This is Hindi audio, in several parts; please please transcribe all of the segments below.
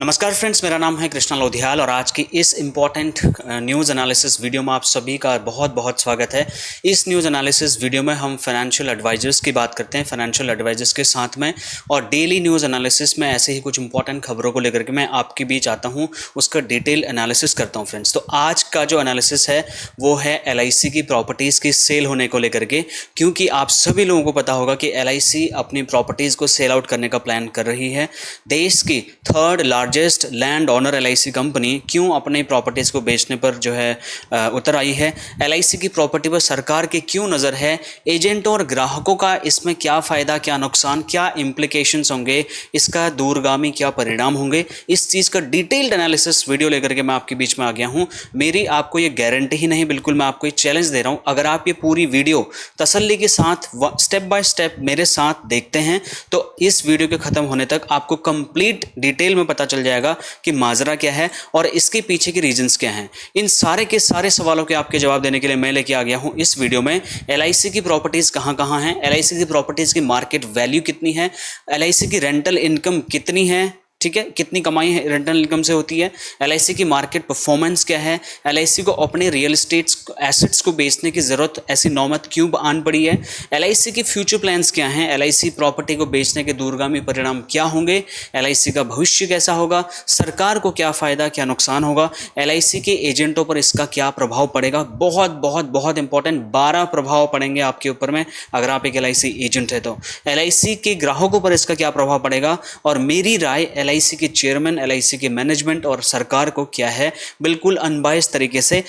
नमस्कार फ्रेंड्स, मेरा नाम है कृष्णा लोधियाल और आज की इस इम्पॉर्टेंट न्यूज़ एनालिसिस वीडियो में आप सभी का बहुत बहुत स्वागत है। इस न्यूज़ एनालिसिस वीडियो में हम फाइनेंशियल एडवाइजर्स की बात करते हैं, फाइनेंशियल एडवाइजर्स के साथ में, और डेली न्यूज़ एनालिसिस में ऐसे ही कुछ इंपॉर्टेंट खबरों को लेकर के मैं आपके बीच आता हूं, उसका डिटेल एनालिसिस करता हूं फ्रेंड्स। तो आज का जो एनालिसिस है वो है LIC की प्रॉपर्टीज़ की सेल होने को लेकर के, क्योंकि आप सभी लोगों को पता होगा कि LIC अपनी प्रॉपर्टीज़ को सेल आउट करने का प्लान कर रही है। देश की third largest land owner LIC company क्यों अपनी प्रॉपर्टीज़ को बेचने पर जो है उतर आई है, LIC की प्रॉपर्टी पर सरकार की क्यों नज़र है, एजेंटों और ग्राहकों का इसमें क्या फ़ायदा, क्या नुकसान, क्या इम्प्लीकेशंस होंगे, इसका दूरगामी क्या परिणाम होंगे, इस चीज़ का डिटेल्ड एनालिसिस वीडियो लेकर के मैं आपके बीच में आ गया हूँ। मेरी आपको ये गारंटी ही नहीं, बिल्कुल मैं आपको ये चैलेंज दे रहा हूँ, अगर आप ये पूरी वीडियो तसल्ली के साथ स्टेप बाय स्टेप मेरे साथ देखते हैं तो इस वीडियो के ख़त्म होने तक आपको कंप्लीट डिटेल में पता चल जाएगा कि माजरा क्या है और इसके पीछे के रीजंस क्या हैं। इन सारे के सारे सवालों के आपके जवाब देने के लिए मैं लेके आ गया हूं इस वीडियो में LIC की प्रॉपर्टीज़ कहां कहां हैं, LIC की प्रॉपर्टीज़ की मार्केट वैल्यू कितनी है, LIC की रेंटल इनकम कितनी है, ठीक है, कितनी कमाई है रेंटल इनकम से होती है, LIC की मार्केट परफॉर्मेंस क्या है, LIC को अपने रियल एस्टेट एसेट्स को बेचने की ज़रूरत ऐसी नौबत क्यों आन पड़ी है, LIC की फ्यूचर प्लान्स क्या हैं, LIC प्रॉपर्टी को बेचने के दूरगामी परिणाम क्या होंगे, LIC का भविष्य कैसा होगा, सरकार को क्या फ़ायदा क्या नुकसान होगा, LIC के एजेंटों पर इसका क्या प्रभाव पड़ेगा। बहुत बहुत बहुत इंपॉर्टेंट 12 प्रभाव पड़ेंगे आपके ऊपर में अगर आप एक LIC एजेंट है तो। LIC के ग्राहकों पर इसका क्या प्रभाव पड़ेगा और मेरी राय LIC के चेयरमैन, LIC के मैनेजमेंट और सरकार को क्या है, बिल्कुल अनबायस तरीके से।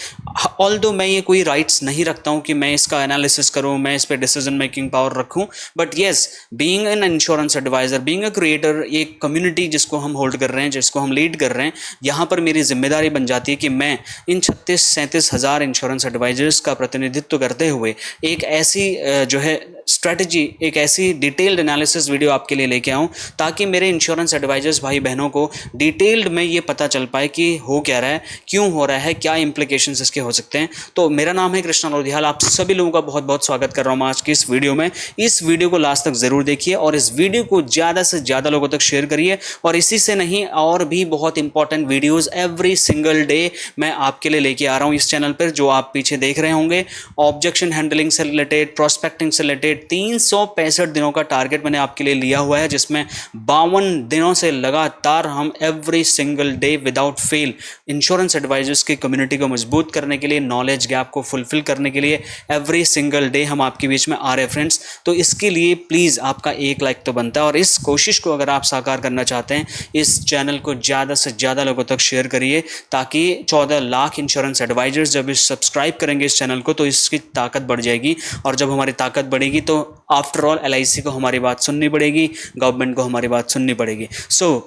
ऑल्दो मैं ये कोई राइट्स नहीं रखता हूँ कि मैं इसका एनालिसिस करूँ, मैं इस पर डिसीजन मेकिंग पावर रखूँ, but yes, being an insurance adviser, being a creator, एक कम्युनिटी जिसको हम होल्ड कर रहे हैं, जिसको हम लीड कर रहे हैं, यहाँ पर मेरी जिम्मेदारी बन जाती है कि मैं इन 36-37 हज़ार इंश्योरेंस एडवाइजर्स का प्रतिनिधित्व करते हुए एक ऐसी जो है स्ट्रेटजी, एक ऐसी डिटेल्ड एनालिसिस वीडियो आपके लिए लेके आऊँ ताकि मेरे इंश्योरेंस एडवाइजर्स भाई बहनों को डिटेल्ड में ये पता चल पाए कि हो क्या रहा है, क्यों हो रहा है, क्या इंप्लीकेशंस इसके हो सकते हैं। तो मेरा नाम है कृष्णा लोधियाल, आप सभी लोगों का बहुत बहुत स्वागत कर रहा हूँ आज की इस वीडियो में। इस वीडियो को लास्ट तक ज़रूर देखिए और इस वीडियो को ज़्यादा से ज़्यादा लोगों तक शेयर करिए, और इसी से नहीं और भी बहुत important videos every single day मैं आपके लिए लेके आ रहा हूँ इस चैनल पर, जो आप पीछे देख रहे होंगे। ऑब्जेक्शन हैंडलिंग से रिलेटेड, प्रोस्पेक्टिंग से रिलेटेड 365 दिनों का टारगेट मैंने आपके लिए लिया हुआ है, जिसमें 52 दिनों से लगातार हम every single day without fail insurance advisers की कम्युनिटी को मजबूत करने के लिए, नॉलेज गैप को फुलफिल करने के लिए एवरी सिंगल डे हम आपके बीच में आ रहे हैं फ्रेंड्स। तो इसके लिए प्लीज़ आपका एक लाइक तो बनता है, और इस कोशिश को अगर आप साकार करना चाहते हैं, इस चैनल को ज़्यादा से ज़्यादा लोगों तक शेयर करिए ताकि 14 लाख इंश्योरेंस एडवाइजर्स जब इस सब्सक्राइब करेंगे इस चैनल को तो इसकी ताकत बढ़ जाएगी, और जब हमारी ताकत बढ़ेगी तो आफ्टर ऑल LIC को हमारी बात सुननी पड़ेगी, गवर्नमेंट को हमारी बात सुननी पड़ेगी।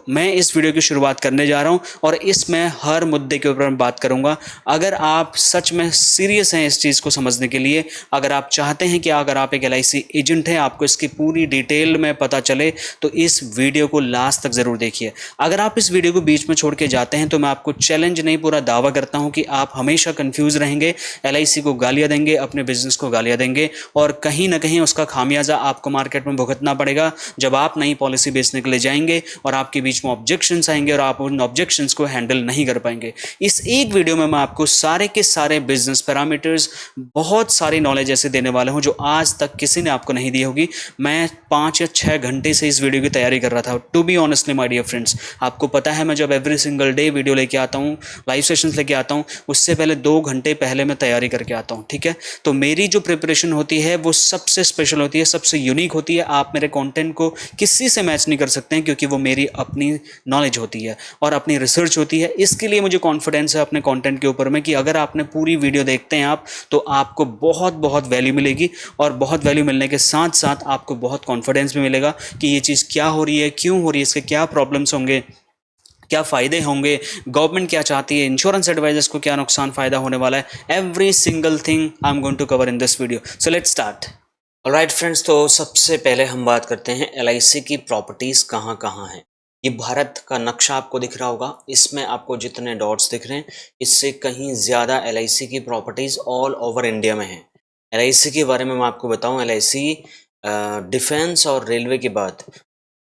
मैं इस वीडियो की शुरुआत करने जा रहा हूं और इसमें हर मुद्दे के ऊपर मैं बात करूंगा। अगर आप सच में सीरियस हैं इस चीज़ को समझने के लिए, अगर आप चाहते हैं कि अगर आप एक LIC एजेंट हैं, आपको इसकी पूरी डिटेल में पता चले, तो इस वीडियो को लास्ट तक ज़रूर देखिए। अगर आप इस वीडियो को बीच में छोड़ के जाते हैं तो मैं आपको चैलेंज नहीं, पूरा दावा करता हूँ कि आप हमेशा कन्फ्यूज़ रहेंगे, LIC को गालियाँ देंगे, अपने बिजनेस को गालियाँ देंगे, और कहीं ना कहीं उसका खामियाजा आपको मार्केट में भुगतना पड़ेगा जब आप नई पॉलिसी बेचने के लिए जाएंगे और आपके बीच में ऑब्जेक्शंस आएंगे और आप उन ऑब्जेक्शंस को हैंडल नहीं कर पाएंगे। इस एक वीडियो में मैं आपको सारे के सारे बिजनेस पैरामीटर्स, बहुत सारी नॉलेज ऐसे देने वाला हूं जो आज तक किसी ने आपको नहीं दी होगी। मैं 5 या 6 घंटे से इस वीडियो की तैयारी कर रहा था, to be honestly my dear friends. आपको पता है मैं जब एवरी सिंगल डे वीडियो लेके आता हूँ, लाइव सेशंस लेके आता हूँ, उससे पहले 2 घंटे पहले मैं तैयारी करके आता हूँ, ठीक है। तो मेरी जो प्रिपरेशन होती है वो सबसे स्पेशल होती है, सबसे यूनिक होती है। आप मेरे कंटेंट को किसी से मैच नहीं कर सकते हैं, क्योंकि वो मेरी अपनी नॉलेज होती है और अपनी रिसर्च होती है। इसके लिए मुझे कॉन्फिडेंस है अपने कंटेंट के ऊपर में कि अगर आपने पूरी वीडियो देखते हैं आप, तो आपको बहुत बहुत वैल्यू मिलेगी, और बहुत वैल्यू मिलने के साथ साथ आपको बहुत कॉन्फिडेंस भी मिलेगा कि ये चीज़ क्या हो रही है, क्यों हो रही है, इसके क्या प्रॉब्लम्स होंगे, क्या फ़ायदे होंगे, गवर्नमेंट क्या चाहती है, इंश्योरेंस एडवाइजर्स को क्या नुकसान फ़ायदा होने वाला है। Every single thing I am going to cover in this video, so let's start. Alright friends, तो सबसे पहले हम बात करते हैं LIC की प्रॉपर्टीज़ कहाँ कहाँ हैं। ये भारत का नक्शा आपको दिख रहा होगा, इसमें आपको जितने डॉट्स दिख रहे हैं इससे कहीं ज़्यादा LIC की प्रॉपर्टीज़ ऑल ओवर इंडिया में हैं। LIC के बारे में मैं आपको बताऊं, LIC डिफेंस और रेलवे के बाद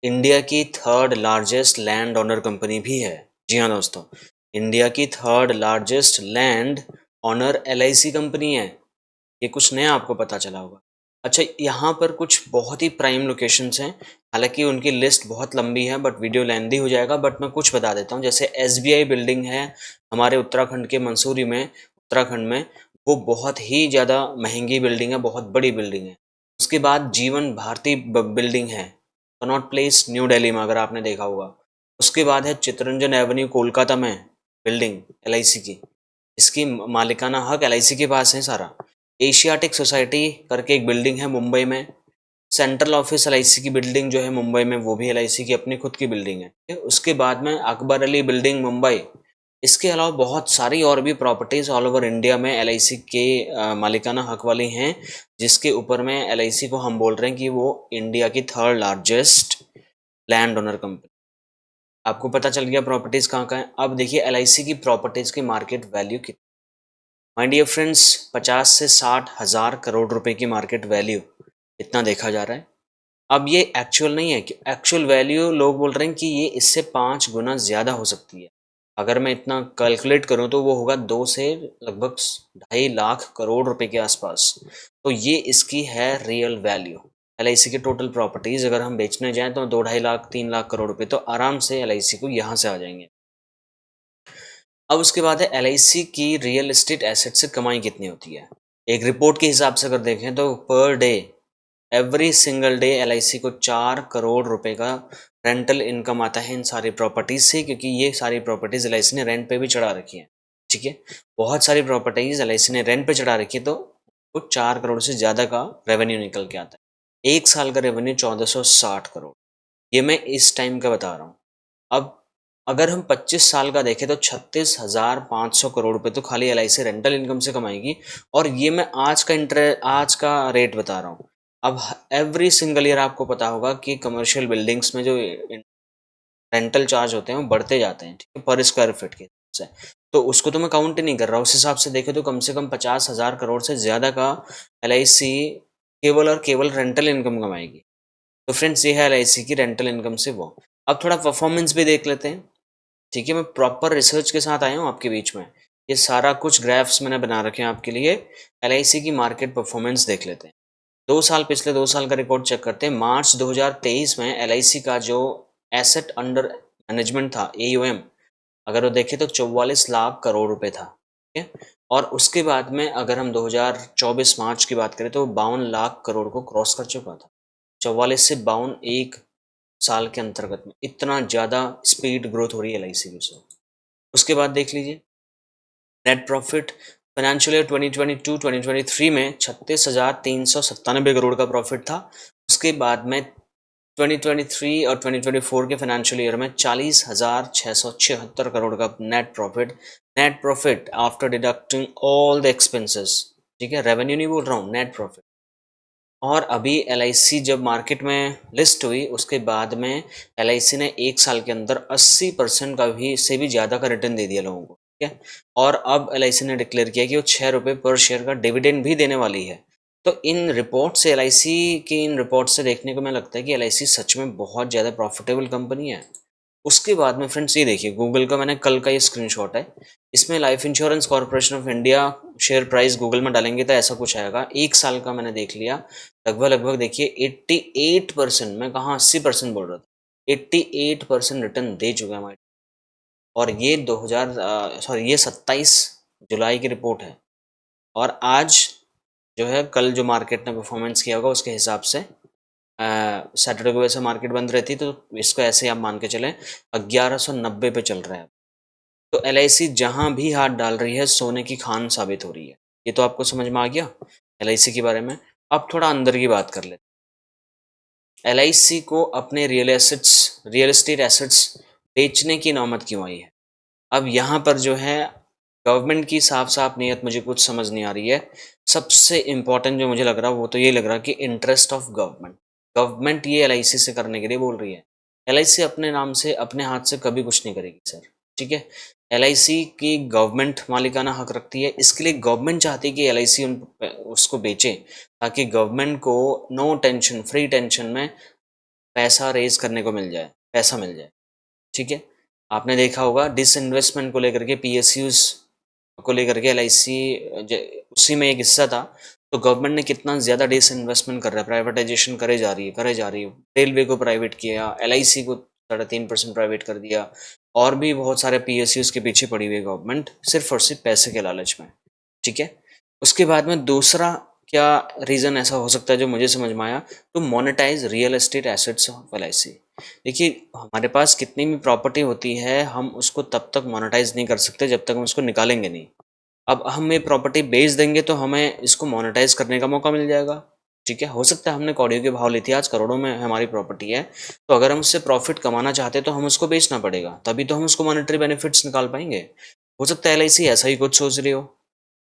इंडिया की third largest land owner company भी है। जी हाँ दोस्तों, इंडिया की third largest land owner LIC company है। ये कुछ नया आपको पता चला होगा। अच्छा, यहाँ पर कुछ बहुत ही प्राइम लोकेशंस हैं। हालांकि उनकी लिस्ट बहुत लंबी है, बट वीडियो लेंदी हो जाएगा, बट मैं कुछ बता देता हूँ। जैसे SBI बिल्डिंग है हमारे उत्तराखंड के मंसूरी में, उत्तराखंड में। वो बहुत ही ज़्यादा महंगी बिल्डिंग है, बहुत बड़ी बिल्डिंग है। उसके बाद जीवन भारती बिल्डिंग है, कनॉट प्लेस, न्यू दिल्ली में, अगर आपने देखा होगा। उसके बाद है चित्तरंजन एवेन्यू कोलकाता में बिल्डिंग LIC की। इसकी मालिकाना हक LIC के पास है सारा। एशियाटिक सोसाइटी करके एक बिल्डिंग है मुंबई में। सेंट्रल ऑफिस LIC की बिल्डिंग जो है मुंबई में, वो भी LIC की अपनी खुद की बिल्डिंग है। ठीक है? उसके बाद में अकबर अली बिल्डिंग मुंबई। इसके अलावा बहुत सारी और भी प्रॉपर्टीज ऑल ओवर इंडिया में LIC के मालिकाना हक वाली हैं, जिसके ऊपर में LIC को हम बोल रहे हैं कि वो इंडिया की third largest land owner company. आपको पता चल गया प्रॉपर्टीज कहाँ कहाँ है। अब देखिए LIC की प्रॉपर्टीज की मार्केट वैल्यू कितनी। माय डियर फ्रेंड्स, 50 से 60 हज़ार करोड़ रुपए की मार्केट वैल्यू इतना देखा जा रहा है। अब ये एक्चुअल नहीं है कि एक्चुअल वैल्यू लोग बोल रहे हैं कि ये इससे 5 गुना ज़्यादा हो सकती है। अगर मैं इतना कैलकुलेट करूं तो वो होगा 2 से लगभग 2.5 लाख करोड़ रुपए के आसपास। तो ये इसकी है रियल वैल्यू। LIC के टोटल प्रॉपर्टीज अगर हम बेचने जाएं तो 2-2.5 लाख 3 लाख करोड़ रुपए तो आराम से LIC को यहाँ से आ जाएंगे। अब उसके बाद है LIC की रियल एस्टेट एसेट से कमाई कितनी होती है। एक रिपोर्ट के हिसाब से अगर देखें तो per day, every single day LIC को 4 करोड़ रुपए का रेंटल इनकम आता है इन सारी प्रॉपर्टीज से, क्योंकि ये सारी प्रॉपर्टीज LIC ने रेंट पे भी चढ़ा रखी है। ठीक है, बहुत सारी प्रॉपर्टीज LIC ने रेंट पे चढ़ा रखी है, तो वो 4 करोड़ से ज़्यादा का रेवेन्यू निकल के आता है। एक साल का रेवेन्यू 1460 करोड़। ये मैं इस टाइम का बता रहा हूँ। अब अगर हम 25 साल का देखें तो 36,500 करोड़ रुपए तो खाली LIC रेंटल इनकम से कमाएगी। और ये मैं आज का रेट बता रहा हूँ। अब एवरी सिंगल ईयर आपको पता होगा कि कमर्शियल बिल्डिंग्स में जो रेंटल चार्ज होते हैं वो बढ़ते जाते हैं, ठीक है, पर स्क्वायर फीट के हिसाब से। तो उसको तो मैं काउंट ही नहीं कर रहा। उस हिसाब से देखे तो कम से कम 50,000 करोड़ से ज़्यादा का LIC केवल और केवल रेंटल इनकम कमाएगी। तो फ्रेंड्स, ये है LIC की रेंटल इनकम से वो। अब थोड़ा परफॉर्मेंस भी देख लेते हैं। ठीक है, मैं प्रॉपर रिसर्च के साथ आया हूँ आपके बीच में। ये सारा कुछ ग्राफ्स मैंने बना रखे हैं आपके लिए। LIC की मार्केट परफॉर्मेंस देख लेते हैं। पिछले 2 साल का रिकॉर्ड चेक करते हैं। मार्च 2023 में LIC का जो एसेट अंडर मैनेजमेंट था, AUM, अगर वो देखें तो 44 लाख करोड़ रुपए था। ठीक है, और उसके बाद में अगर हम 2024 मार्च की बात करें तो 52 लाख करोड़ को क्रॉस कर चुका था। 44 से 52 एक साल के अंतर्गत में इतना ज़्यादा स्पीड ग्रोथ हो रही है LIC की। उसके बाद देख लीजिए नेट प्रॉफिट। फाइनेंशियल ईयर 2022-2023 में 36,397 करोड़ का प्रॉफिट था। उसके बाद में 2023 और 2024 के फाइनेंशियल ईयर में 40,676 करोड़ का net profit after deducting all the expenses. ठीक है, रेवेन्यू नहीं बोल रहा हूँ, नेट प्रॉफिट। और अभी LIC जब मार्केट में लिस्ट हुई उसके बाद में LIC ने एक साल के अंदर 80% का भी से भी ज़्यादा का रिटर्न दे दिया लोगों को। ठीक है, और अब LIC ने डिक्लेयर किया कि वो 6 रुपये पर शेयर का डिविडेंड भी देने वाली है। तो इन रिपोर्ट से LIC की इन रिपोर्ट से देखने को मैं लगता है कि LIC सच में बहुत ज़्यादा प्रॉफिटेबल कंपनी है। उसके बाद में फ्रेंड्स ये देखिए, गूगल का मैंने कल का ये स्क्रीनशॉट है। इसमें life insurance corporation of India share price Google में डालेंगे तो ऐसा कुछ आएगा। एक साल का मैंने देख लिया, लगभग देखिए 88%, मैं कहाँ 80% बोल रहा था, 88% रिटर्न दे चुका है हमारे। और ये 27 जुलाई की रिपोर्ट है। और आज जो है, कल जो मार्केट ने परफॉर्मेंस किया होगा उसके हिसाब से सैटरडे को वैसे मार्केट बंद रहती तो इसको ऐसे आप मान के चलें 1190 पे चल रहा है। तो LIC जहां भी हाथ डाल रही है सोने की खान साबित हो रही है। ये तो आपको समझ में आ गया LIC के बारे में। अब थोड़ा अंदर की बात कर लेते। LIC को अपने रियल एस्टेट एसेट्स बेचने की नौबत क्यों आई है। अब यहाँ पर जो है गवर्नमेंट की साफ साफ नीयत मुझे कुछ समझ नहीं आ रही है। सबसे इम्पोर्टेंट जो मुझे लग रहा है वो तो ये लग रहा है कि इंटरेस्ट ऑफ गवर्नमेंट ये LIC से करने के लिए बोल रही है। LIC अपने नाम से अपने हाथ से कभी कुछ नहीं करेगी सर। ठीक है, LIC की गवर्नमेंट मालिकाना हक रखती है, इसके लिए गवर्नमेंट चाहती है कि LIC उसको बेचे, ताकि गवर्नमेंट को नो टेंशन फ्री टेंशन में पैसा रेज करने को मिल जाए, पैसा मिल जाए। ठीक है, आपने देखा होगा डिसइन्वेस्टमेंट को लेकर के, पीएसयूज को लेकर के एलआईसी उसी में एक हिस्सा था। तो गवर्नमेंट ने कितना ज़्यादा डिसइन्वेस्टमेंट कर रहा है, प्राइवेटाइजेशन करे जा रही है, करे जा रही है। रेलवे को प्राइवेट किया, एलआईसी को 3.5% प्राइवेट कर दिया, और भी बहुत सारे पीएसयूज के पीछे पड़ी हुई है गवर्नमेंट, सिर्फ और सिर्फ पैसे के लालच में। ठीक है, उसके बाद में दूसरा क्या रीज़न ऐसा हो सकता है जो मुझे समझ में आया, to monetize real estate assets of LIC. देखिए, हमारे पास कितनी भी प्रॉपर्टी होती है, हम उसको तब तक मोनेटाइज नहीं कर सकते जब तक हम उसको निकालेंगे नहीं। अब हम ये प्रॉपर्टी बेच देंगे तो हमें इसको मोनेटाइज करने का मौका मिल जाएगा। ठीक है, हो सकता है हमने कौड़ियों के भाव ली थी, आज करोड़ों में हमारी प्रॉपर्टी है, तो अगर हम उससे प्रॉफिट कमाना चाहते हैं तो हम उसको बेचना पड़ेगा, तभी तो हम उसको मॉनेटरी बेनिफिट्स निकाल पाएंगे। हो सकता है एलआईसी ऐसा ही कुछ सोच रही हो।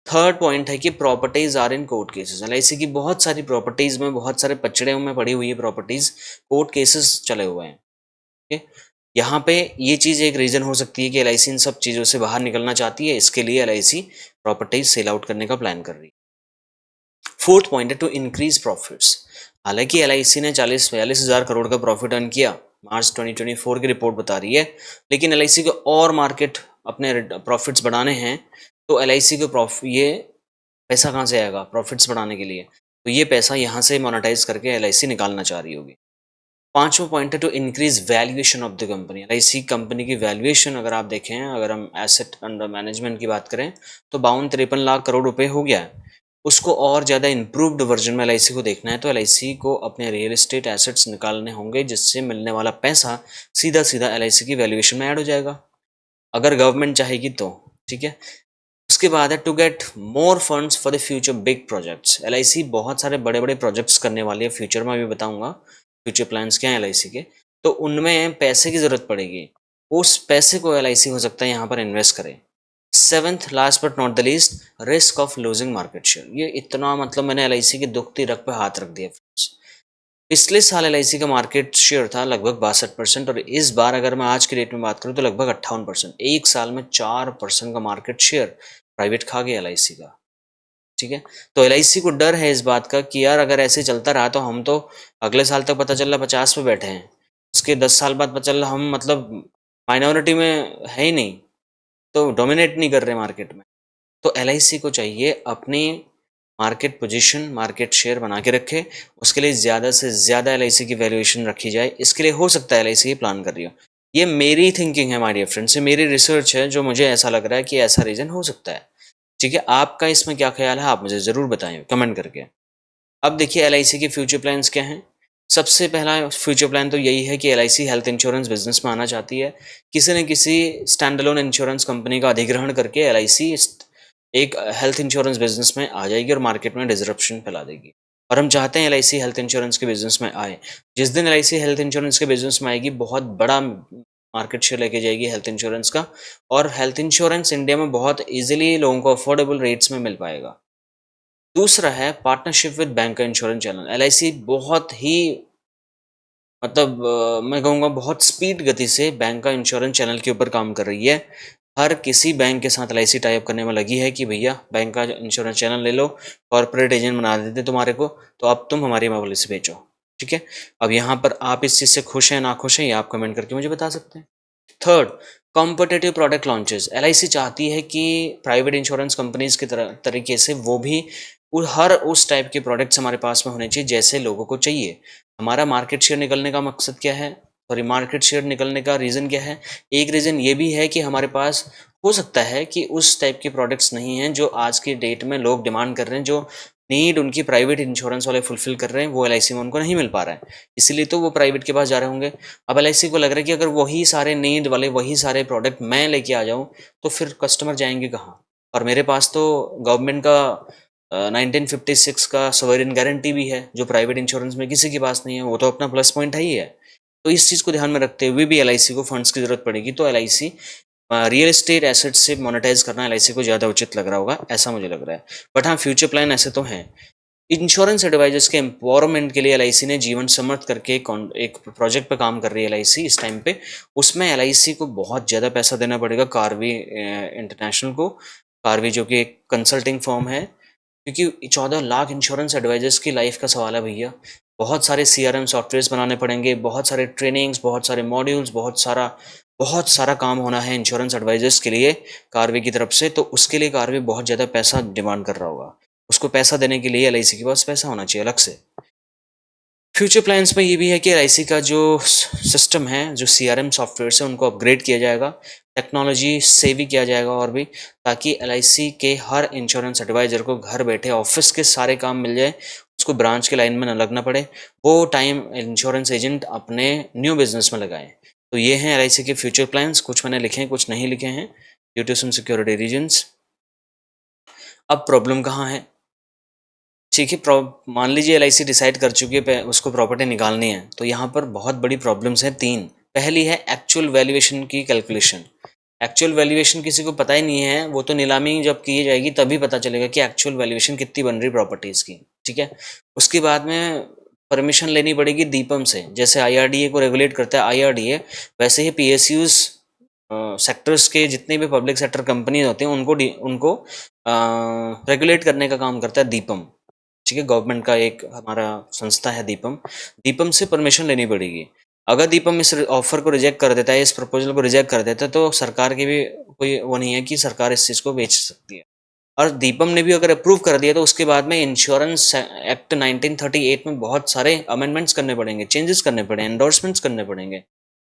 थर्ड पॉइंट है कि properties are in court cases. LIC की बहुत सारी प्रॉपर्टीज में, बहुत सारे पचड़े में पड़ी हुई है प्रॉपर्टीज, कोर्ट केसेस चले हुए हैं। ठीक है, यहाँ पे ये चीज़ एक रीज़न हो सकती है कि एलआईसी इन सब चीज़ों से बाहर निकलना चाहती है, इसके लिए एलआईसी प्रॉपर्टीज सेल आउट करने का प्लान कर रही है। फोर्थ पॉइंट है टू इंक्रीज प्रॉफिट्स। हालांकि एलआईसी ने 40-42 हज़ार करोड़ का प्रॉफिट अर्न किया, मार्च 2024 की रिपोर्ट बता रही है, लेकिन एलआईसी को और मार्केट अपने प्रॉफिट्स बढ़ाने हैं। तो एलआईसी को ये पैसा कहाँ से आएगा प्रॉफिट्स बढ़ाने के लिए, तो ये पैसा यहाँ से मोनेटाइज करके एलआईसी निकालना चाह रही होगी। पांचवा पॉइंट है to increase valuation of the company. LIC company की वैल्यूएशन अगर आप देखें, अगर हम एसेट अंडर मैनेजमेंट की बात करें तो 52-53 लाख करोड़ रुपए हो गया है। उसको और ज़्यादा इंप्रूव्ड वर्जन में एलआईसी को देखना है, तो एलआईसी को अपने रियल एस्टेट एसेट्स निकालने होंगे, जिससे मिलने वाला पैसा सीधा सीधा एलआईसी की वैल्यूएशन में ऐड हो जाएगा, अगर गवर्नमेंट चाहेगी तो। ठीक है, उसके बाद है to get more funds for the future big projects. LIC बहुत सारे बड़े बड़े प्रोजेक्ट्स करने वाली है फ्यूचर में, अभी बताऊंगा फ्यूचर प्लान्स क्या है एलआईसी के। तो उनमें पैसे की जरूरत पड़ेगी, उस पैसे को एलआईसी हो सकता है यहाँ पर इन्वेस्ट करे। Seventh last but not the least, risk of losing market share. ये इतना मतलब मैंने एलआईसी की दुखती रग पे हाथ रख दिया फ्रेंड्स। पिछले साल एलआईसी का मार्केट शेयर था लगभग 62%, और इस बार अगर मैं आज की डेट में बात करूं तो लगभग 58%। एक साल में 4% का मार्केट शेयर प्राइवेट खा गया एलआईसी का। ठीक है, तो एलआईसी को डर है इस बात का कि यार अगर ऐसे चलता रहा तो हम तो अगले साल तक पता चल रहा 50 पे बैठे हैं, उसके 10 साल बाद पता चल रहा हम मतलब माइनॉरिटी में है ही नहीं, तो डोमिनेट नहीं कर रहे मार्केट में। तो एलआईसी को चाहिए अपनी मार्केट पोजीशन, मार्केट शेयर बना के रखे, उसके लिए ज़्यादा से ज़्यादा एलआईसी की वैल्यूएशन रखी जाए। इसके लिए हो सकता है एलआईसी ये प्लान कर रही हो। ये मेरी थिंकिंग है माय डियर फ्रेंड्स, ये मेरी रिसर्च है, जो मुझे ऐसा लग रहा है कि ऐसा रीज़न हो सकता है। ठीक है, आपका इसमें क्या ख्याल है, आप मुझे ज़रूर बताएं कमेंट करके। अब देखिए एलआईसी के फ्यूचर प्लान्स क्या हैं। सबसे पहला फ्यूचर प्लान तो यही है कि एलआईसी हेल्थ इंश्योरेंस बिजनेस में आना चाहती है। किसी न किसी स्टैंड अलोन इंश्योरेंस कंपनी का अधिग्रहण करके एलआईसी एक हेल्थ इंश्योरेंस बिजनेस में आ जाएगी और मार्केट में डिसरप्शन फैला देगी। और हम चाहते हैं एलआईसी हेल्थ इंश्योरेंस के बिजनेस में आए। जिस दिन एलआईसी हेल्थ इंश्योरेंस के बिजनेस में आएगी, बहुत बड़ा मार्केट शेयर लेके जाएगी हेल्थ इंश्योरेंस का, और हेल्थ इंश्योरेंस इंडिया में बहुत ईजिली लोगों को अफोर्डेबल रेट्स में मिल पाएगा। दूसरा है पार्टनरशिप विद बैंक का इंश्योरेंस चैनल। एलआईसी बहुत ही मतलब मैं कहूँगा बहुत स्पीड गति से बैंक का इंश्योरेंस चैनल के ऊपर काम कर रही है। हर किसी बैंक के साथ एलआईसी टाई अप करने में लगी है कि भैया बैंक का इंश्योरेंस चैनल ले लो, कॉर्पोरेट एजेंट बना देते तुम्हारे को, तो अब तुम हमारी पॉलिसी बेचो। ठीक है, अब यहाँ पर आप इस चीज़ से खुश हैं ना खुश हैं, ये आप कमेंट करके मुझे बता सकते हैं। Third, competitive product launches. LIC चाहती है कि प्राइवेट इंश्योरेंस कंपनीज की तरीके से वो भी हर उस टाइप के प्रोडक्ट्स हमारे पास में होने चाहिए जैसे लोगों को चाहिए। हमारा मार्केट शेयर निकलने का मकसद क्या है, सॉरी मार्केट शेयर निकलने का रीज़न क्या है। एक रीज़न ये भी है कि हमारे पास हो सकता है कि उस टाइप के प्रोडक्ट्स नहीं हैं जो आज की डेट में लोग डिमांड कर रहे हैं, जो नीड उनकी प्राइवेट इंश्योरेंस वाले फुलफिल कर रहे हैं, वो एलआईसी में उनको नहीं मिल पा रहा है, इसलिए तो वो प्राइवेट के पास जा रहे होंगे। अब एलआईसी को लग रहा है कि अगर वही सारे नीड वाले वही सारे प्रोडक्ट मैं लेके आ जाऊं तो फिर कस्टमर जाएंगे कहाँ। और मेरे पास तो गवर्नमेंट का 1956 का सोवरेन गारंटी भी है, जो प्राइवेट इंश्योरेंस में किसी के पास नहीं है, वो तो अपना प्लस पॉइंट है ही है। तो इस चीज़ को ध्यान में रखते हुए भी एलआईसी को फंड्स की जरूरत पड़ेगी, तो एलआईसी रियल एस्टेट एसेट से मोनेटाइज करना एलआईसी को ज़्यादा उचित लग रहा होगा, ऐसा मुझे लग रहा है। बट हाँ, फ्यूचर प्लान ऐसे तो हैं। इंश्योरेंस एडवाइजर्स के एम्पावरमेंट के लिए एलआईसी ने जीवन समर्थ करके एक प्रोजेक्ट पे काम कर रही है एलआईसी इस टाइम पे। उसमें एलआईसी को बहुत ज़्यादा पैसा देना पड़ेगा कार्वी इंटरनेशनल को, कार्वी जो कि एक कंसल्टिंग फर्म है, क्योंकि 14 लाख इंश्योरेंस एडवाइजर्स की लाइफ का सवाल है भैया। बहुत सारे CRM सॉफ्टवेयर्स बनाने पड़ेंगे, बहुत सारे ट्रेनिंग्स, बहुत सारे मॉड्यूल्स, बहुत सारा काम होना है इंश्योरेंस एडवाइजर्स के लिए कार्वी की तरफ से। तो उसके लिए कार्वी बहुत ज़्यादा पैसा डिमांड कर रहा होगा। उसको पैसा देने के लिए LIC के पास पैसा होना चाहिए अलग से। फ्यूचर प्लान्स में ये भी है कि LIC का जो सिस्टम है, जो CRM सॉफ्टवेयर है, उनको अपग्रेड किया जाएगा, टेक्नोलॉजी से भी किया जाएगा और भी, ताकि LIC के हर इंश्योरेंस एडवाइजर को घर बैठे ऑफिस के सारे काम मिल जाए, उसको ब्रांच के लाइन में न लगना पड़े, वो टाइम इंश्योरेंस एजेंट अपने न्यू बिजनेस में लगाए। तो ये हैं LIC के फ्यूचर प्लान्स। कुछ मैंने लिखे हैं, कुछ नहीं लिखे हैं due to some security reasons. अब प्रॉब्लम कहाँ है? ठीक है, मान लीजिए LIC डिसाइड कर चुकी है उसको प्रॉपर्टी निकालनी है, तो यहाँ पर बहुत बड़ी प्रॉब्लम्स हैं 3। पहली है एक्चुअल वैल्यूएशन की कैलकुलेशन। एक्चुअल वैल्यूएशन किसी को पता ही नहीं है, वो तो नीलामी जब की जाएगी तभी पता चलेगा कि एक्चुअल वैल्यूएशन कितनी बन रही प्रॉपर्टीज़ की। ठीक है, उसके बाद में परमिशन लेनी पड़ेगी दीपम से। जैसे IRDA को रेगुलेट करता है IRDA, वैसे ही PSUs सेक्टर्स के जितने भी पब्लिक सेक्टर कंपनी होते हैं उनको रेगुलेट करने का काम करता है दीपम। ठीक है, गवर्नमेंट का एक हमारा संस्था है दीपम। दीपम से परमिशन लेनी पड़ेगी। अगर दीपम इस ऑफर को रिजेक्ट कर देता है, इस प्रपोजल को रिजेक्ट कर देता है, तो सरकार की भी कोई वो नहीं है कि सरकार इस चीज़ को बेच सकती है। और दीपम ने भी अगर अप्रूव कर दिया तो उसके बाद में इंश्योरेंस एक्ट 1938 में बहुत सारे अमेंडमेंट्स करने पड़ेंगे, चेंजेस करने पड़ेंगे, एंडोर्समेंट्स करने पड़ेंगे,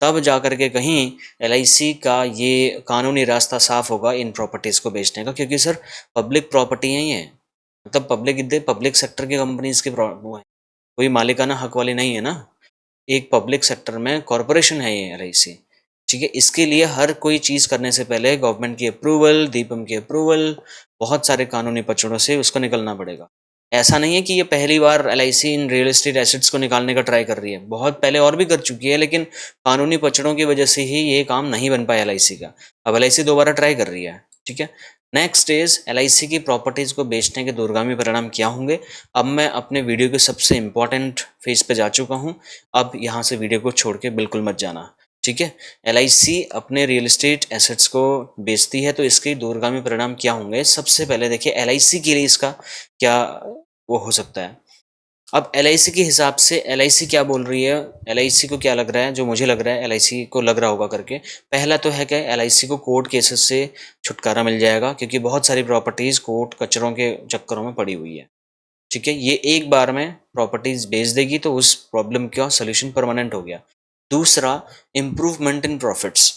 तब जा करके कहीं LIC का ये कानूनी रास्ता साफ होगा इन प्रॉपर्टीज़ को बेचने का। क्योंकि सर पब्लिक प्रॉपर्टी है ये, मतलब पब्लिक सेक्टर की कंपनीज की वो है, कोई मालिकाना हक वाली नहीं है ना। एक पब्लिक सेक्टर में कॉरपोरेशन है ये LIC। ठीक है, इसके लिए हर कोई चीज़ करने से पहले गवर्नमेंट की अप्रूवल, दीपम की अप्रूवल, बहुत सारे कानूनी पचड़ों से उसको निकलना पड़ेगा। ऐसा नहीं है कि ये पहली बार LIC in real estate assets को निकालने का ट्राई कर रही है, बहुत पहले और भी कर चुकी है, लेकिन कानूनी पचड़ों की वजह से ही ये काम नहीं बन पाया LIC का। अब LIC दोबारा ट्राई कर रही है। ठीक है, नेक्स्ट इज LIC की प्रॉपर्टीज़ को बेचने के दूरगामी परिणाम क्या होंगे। अब मैं अपने वीडियो के सबसे इंपॉर्टेंट फेज पे जा चुका हूँ। अब यहाँ से वीडियो को छोड़ के बिल्कुल मत जाना। ठीक है, LIC अपने रियल एस्टेट एसेट्स को बेचती है तो इसके दूरगामी परिणाम क्या होंगे। सबसे पहले देखिए LIC के लिए इसका क्या वो हो सकता है। अब LIC के हिसाब से LIC क्या बोल रही है, LIC को क्या लग रहा है, जो मुझे लग रहा है LIC को लग रहा होगा करके। पहला तो है कि LIC को कोर्ट केसेस से छुटकारा मिल जाएगा, क्योंकि बहुत सारी प्रॉपर्टीज़ कोर्ट कचरों के चक्करों में पड़ी हुई है। ठीक है, ये एक बार में प्रॉपर्टीज़ बेच देगी तो उस प्रॉब्लम का सोल्यूशन परमानेंट हो गया। दूसरा, इम्प्रूवमेंट इन प्रॉफिट्स।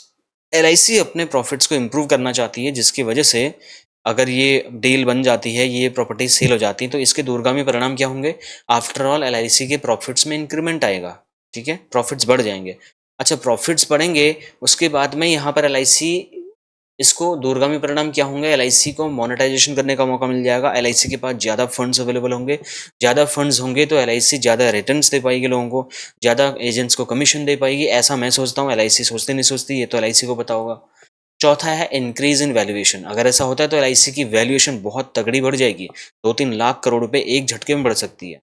LIC अपने प्रॉफिट्स को इम्प्रूव करना चाहती है, जिसकी वजह से अगर ये डील बन जाती है, ये प्रॉपर्टी सेल हो जाती है, तो इसके दूरगामी परिणाम क्या होंगे। आफ्टर ऑल LIC के प्रॉफिट्स में इंक्रीमेंट आएगा। ठीक है, प्रॉफिट्स बढ़ जाएंगे। अच्छा, प्रॉफिट्स बढ़ेंगे, उसके बाद में यहाँ पर LIC, इसको दूरगामी परिणाम क्या होंगे, LIC को मोनेटाइजेशन करने का मौका मिल जाएगा। LIC के पास ज़्यादा फंड्स अवेलेबल होंगे। ज़्यादा फंड्स होंगे तो LIC ज़्यादा रिटर्न्स दे पाएगी लोगों को, ज़्यादा एजेंट्स को कमीशन दे पाएगी। ऐसा मैं सोचता हूँ, LIC सोचती नहीं सोचती ये तो LIC को पता होगा। चौथा है इंक्रीज इन वैल्यूएशन। अगर ऐसा होता है तो LIC की वैल्यूएशन बहुत तगड़ी बढ़ जाएगी, 2-3 लाख करोड़ रुपए एक झटके में बढ़ सकती है।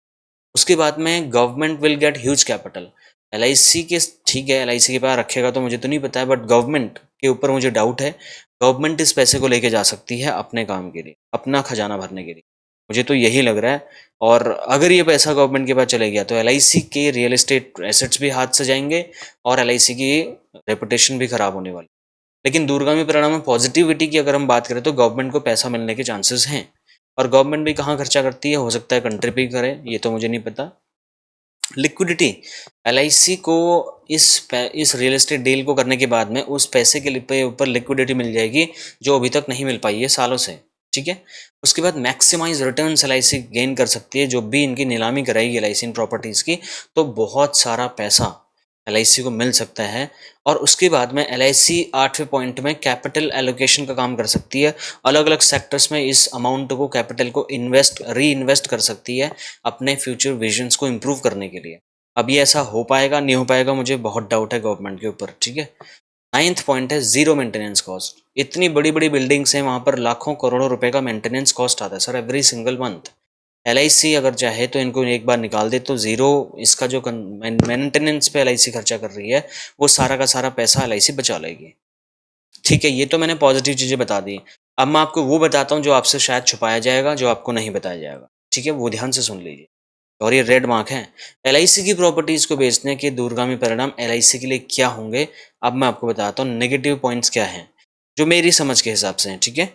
उसके बाद में government will get huge capital. LIC के, ठीक है LIC के पास रखेगा तो मुझे तो नहीं पता है, बट गवर्नमेंट के ऊपर मुझे डाउट है। गवर्नमेंट इस पैसे को लेके जा सकती है अपने काम के लिए, अपना खजाना भरने के लिए, मुझे तो यही लग रहा है। और अगर ये पैसा गवर्नमेंट के पास चले गया तो LIC के रियल एस्टेट एसेट्स भी हाथ से जाएंगे और LIC की रेपुटेशन भी खराब होने वाली। लेकिन दूरगामी परिणाम में पॉजिटिविटी की अगर हम बात करें तो गवर्नमेंट को पैसा मिलने के चांसेस हैं। और गवर्नमेंट भी कहाँ खर्चा करती है, हो सकता है कंट्री पे ही करे, ये तो मुझे नहीं पता। लिक्विडिटी, LIC को इस रियल एस्टेट डील को करने के बाद में उस पैसे के ऊपर लिक्विडिटी मिल जाएगी, जो अभी तक नहीं मिल पाई है सालों से। ठीक है, उसके बाद मैक्सिमाइज रिटर्न्स LIC गेन कर सकती है। जो भी इनकी नीलामी कराएगी LIC इन प्रॉपर्टीज़ की, तो बहुत सारा पैसा LIC को मिल सकता है। और उसके बाद में LIC 8वें पॉइंट में कैपिटल एलोकेशन का काम कर सकती है। अलग अलग सेक्टर्स में इस अमाउंट को, कैपिटल को री इन्वेस्ट कर सकती है अपने फ्यूचर विजन्स को इम्प्रूव करने के लिए। अब ये ऐसा हो पाएगा नहीं हो पाएगा, मुझे बहुत डाउट है गवर्नमेंट के ऊपर। ठीक है, 9th पॉइंट है जीरो मेंटेनेंस कॉस्ट। इतनी बड़ी बड़ी बिल्डिंग्स हैं, वहाँ पर लाखों करोड़ों रुपए का मेंटेनेंस कॉस्ट आता है sir every single month. LIC अगर चाहे तो इनको एक बार निकाल दे तो ज़ीरो, इसका जो मेंटेनेंस पे LIC खर्चा कर रही है, वो सारा का सारा पैसा LIC बचा लेगी। ठीक है, ये तो मैंने पॉजिटिव चीज़ें बता दी। अब मैं आपको वो बताता हूँ जो आपसे शायद छुपाया जाएगा, जो आपको नहीं बताया जाएगा। ठीक है, वो ध्यान से सुन लीजिए। और ये रेड मार्क है। एलआईसी की प्रॉपर्टीज को बेचने के दूरगामी परिणाम एलआईसी के लिए क्या होंगे, अब मैं आपको बताता हूँ नेगेटिव पॉइंट्स क्या हैं जो मेरी समझ के हिसाब से हैं, ठीक है।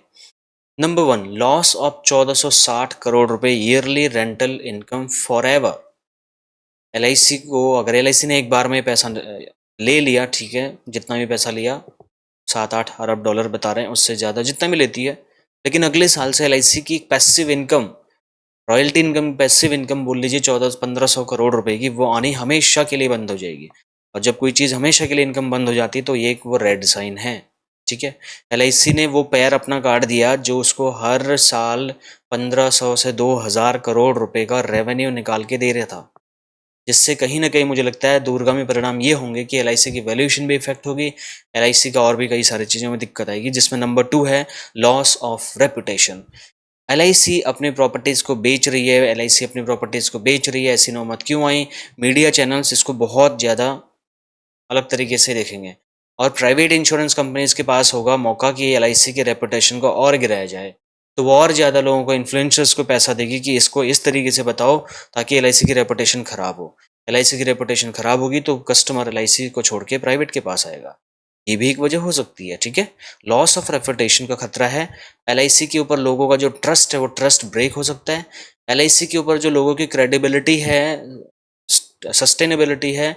नंबर 1, लॉस ऑफ 1460 करोड़ रुपए yearly rental income for ever. LIC को, अगर एलआईसी ने एक बार में पैसा ले लिया, ठीक है, जितना भी पैसा लिया, 7-8 अरब डॉलर बता रहे हैं, उससे ज़्यादा जितना भी लेती है, लेकिन अगले साल से एलआईसी की passive income, royalty income, passive income बोल लीजिए 1400-1500 करोड़ रुपए की, वो आनी हमेशा के लिए बंद हो जाएगी। और जब कोई चीज़ हमेशा के लिए इनकम बंद हो जाती है तो ये एक वो रेड साइन है, ठीक है। एलआईसी ने वो पैर अपना काट दिया जो उसको हर साल 1500 से 2000 करोड़ रुपए का रेवेन्यू निकाल के दे रहा था, जिससे कहीं ना कहीं मुझे लगता है दूरगामी परिणाम ये होंगे कि एलआईसी की वैल्यूएशन भी इफेक्ट होगी, एलआईसी का और भी कई सारी चीज़ों में दिक्कत आएगी, जिसमें नंबर 2 है लॉस ऑफ रेपुटेशन। एलआईसी अपनी प्रॉपर्टीज़ को बेच रही है, एलआईसी अपनी प्रॉपर्टीज़ को बेच रही है, ऐसी नौबत क्यों आई? मीडिया चैनल्स इसको बहुत ज़्यादा अलग तरीके से देखेंगे और प्राइवेट इंश्योरेंस कंपनीज के पास होगा मौका कि एलआईसी के रेपुटेशन को और गिराया जाए, तो वो और ज़्यादा लोगों को, इन्फ्लुएंसर्स को पैसा देगी कि इसको इस तरीके से बताओ ताकि एलआईसी की रेपुटेशन ख़राब हो। एलआईसी की रेपुटेशन ख़राब होगी तो कस्टमर एलआईसी को छोड़ के प्राइवेट के पास आएगा, ये भी एक वजह हो सकती है, ठीक है। लॉस ऑफ रेपुटेशन का खतरा है, एलआईसी के ऊपर लोगों का जो ट्रस्ट है वो ट्रस्ट ब्रेक हो सकता है, एलआईसी के ऊपर जो लोगों की क्रेडिबिलिटी है, सस्टेनेबिलिटी है,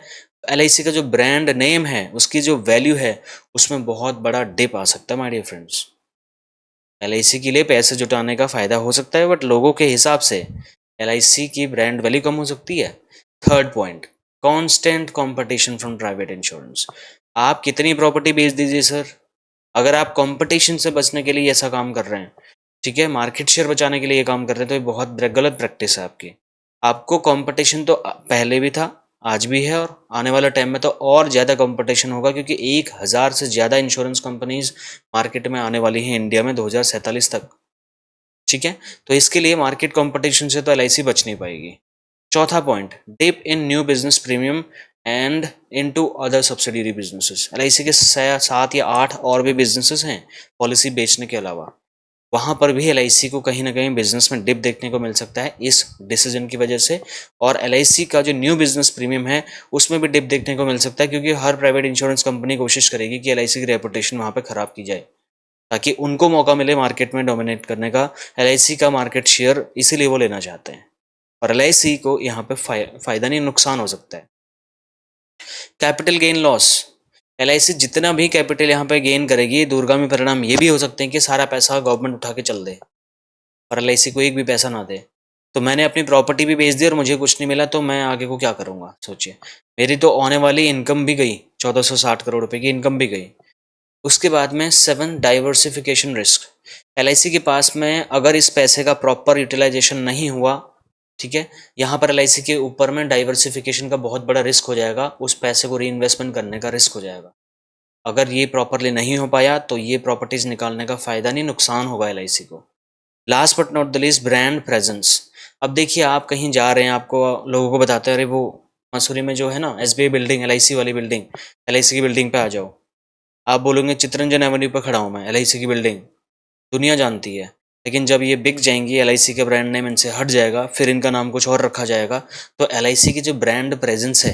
एलआईसी का जो ब्रांड नेम है, उसकी जो वैल्यू है, उसमें बहुत बड़ा डिप आ सकता है माय डियर फ्रेंड्स। एलआईसी के लिए पैसे जुटाने का फायदा हो सकता है, बट लोगों के हिसाब से एलआईसी की ब्रांड वैल्यू कम हो सकती है। Third point, constant competition from private insurance. आप कितनी प्रॉपर्टी बेच दीजिए सर, अगर आप कंपटीशन से बचने के लिए ऐसा काम कर रहे हैं, ठीक है, मार्केट शेयर बचाने के लिए ये काम कर रहे हैं, तो ये बहुत गलत प्रैक्टिस है आपकी। आपको कंपटीशन तो पहले भी था, आज भी है, और आने वाले टाइम में तो और ज़्यादा कंपटीशन होगा, क्योंकि 1000 से ज़्यादा इंश्योरेंस कंपनीज मार्केट में आने वाली हैं इंडिया में 2047 तक, ठीक है। तो इसके लिए मार्केट कंपटीशन से तो एलआईसी बच नहीं पाएगी। चौथा point, dip in new business premium and into other subsidiary businesses. LIC के 7 या 8 और भी बिजनेसेस हैं पॉलिसी बेचने के अलावा, वहाँ पर भी एलआईसी को कहीं ना कहीं बिजनेस में डिप देखने को मिल सकता है इस डिसीजन की वजह से, और एलआईसी का जो न्यू बिजनेस प्रीमियम है उसमें भी डिप देखने को मिल सकता है, क्योंकि हर प्राइवेट इंश्योरेंस कंपनी कोशिश करेगी कि एलआईसी की रेपुटेशन वहाँ पर खराब की जाए ताकि उनको मौका मिले मार्केट में डोमिनेट करने का। एलआईसी का मार्केट शेयर इसीलिए वो लेना चाहते हैं, और एलआईसी को यहाँ पे फायदा नहीं, नुकसान हो सकता है। कैपिटल गेन लॉस, एलआईसी जितना भी कैपिटल यहाँ पे गेन करेगी, दूरगामी परिणाम ये भी हो सकते हैं कि सारा पैसा गवर्नमेंट उठा के चल दे और एलआईसी को एक भी पैसा ना दे। तो मैंने अपनी प्रॉपर्टी भी बेच दी और मुझे कुछ नहीं मिला, तो मैं आगे को क्या करूँगा सोचिए। मेरी तो आने वाली इनकम भी गई, 1460 करोड़ रुपए की इनकम भी गई। उसके बाद में 7, डाइवर्सिफिकेशन रिस्क। एलआईसी के पास में अगर इस पैसे का प्रॉपर यूटिलाइजेशन नहीं हुआ, ठीक है, यहाँ पर एलआईसी के ऊपर में डाइवर्सिफिकेशन का बहुत बड़ा रिस्क हो जाएगा, उस पैसे को रीइन्वेस्टमेंट करने का रिस्क हो जाएगा। अगर ये प्रॉपरली नहीं हो पाया तो ये प्रॉपर्टीज निकालने का फायदा नहीं, नुकसान होगा एलआईसी को। Last but not the least, brand presence. अब देखिए, आप कहीं जा रहे हैं, आपको लोगों को बताते हैं अरे वो मसूरी में जो है ना एसबीआई बिल्डिंग, एलआईसी वाली बिल्डिंग, एलआईसी की बिल्डिंग पे आ जाओ। आप बोलोगे चित्तरंजन एवेन्यू पर खड़ा हूँ मैं, एलआईसी की बिल्डिंग दुनिया जानती है, लेकिन जब ये बिक जाएंगी, एलआईसी का ब्रांड नेम इनसे हट जाएगा, फिर इनका नाम कुछ और रखा जाएगा, तो एलआईसी की जो ब्रांड प्रेजेंस है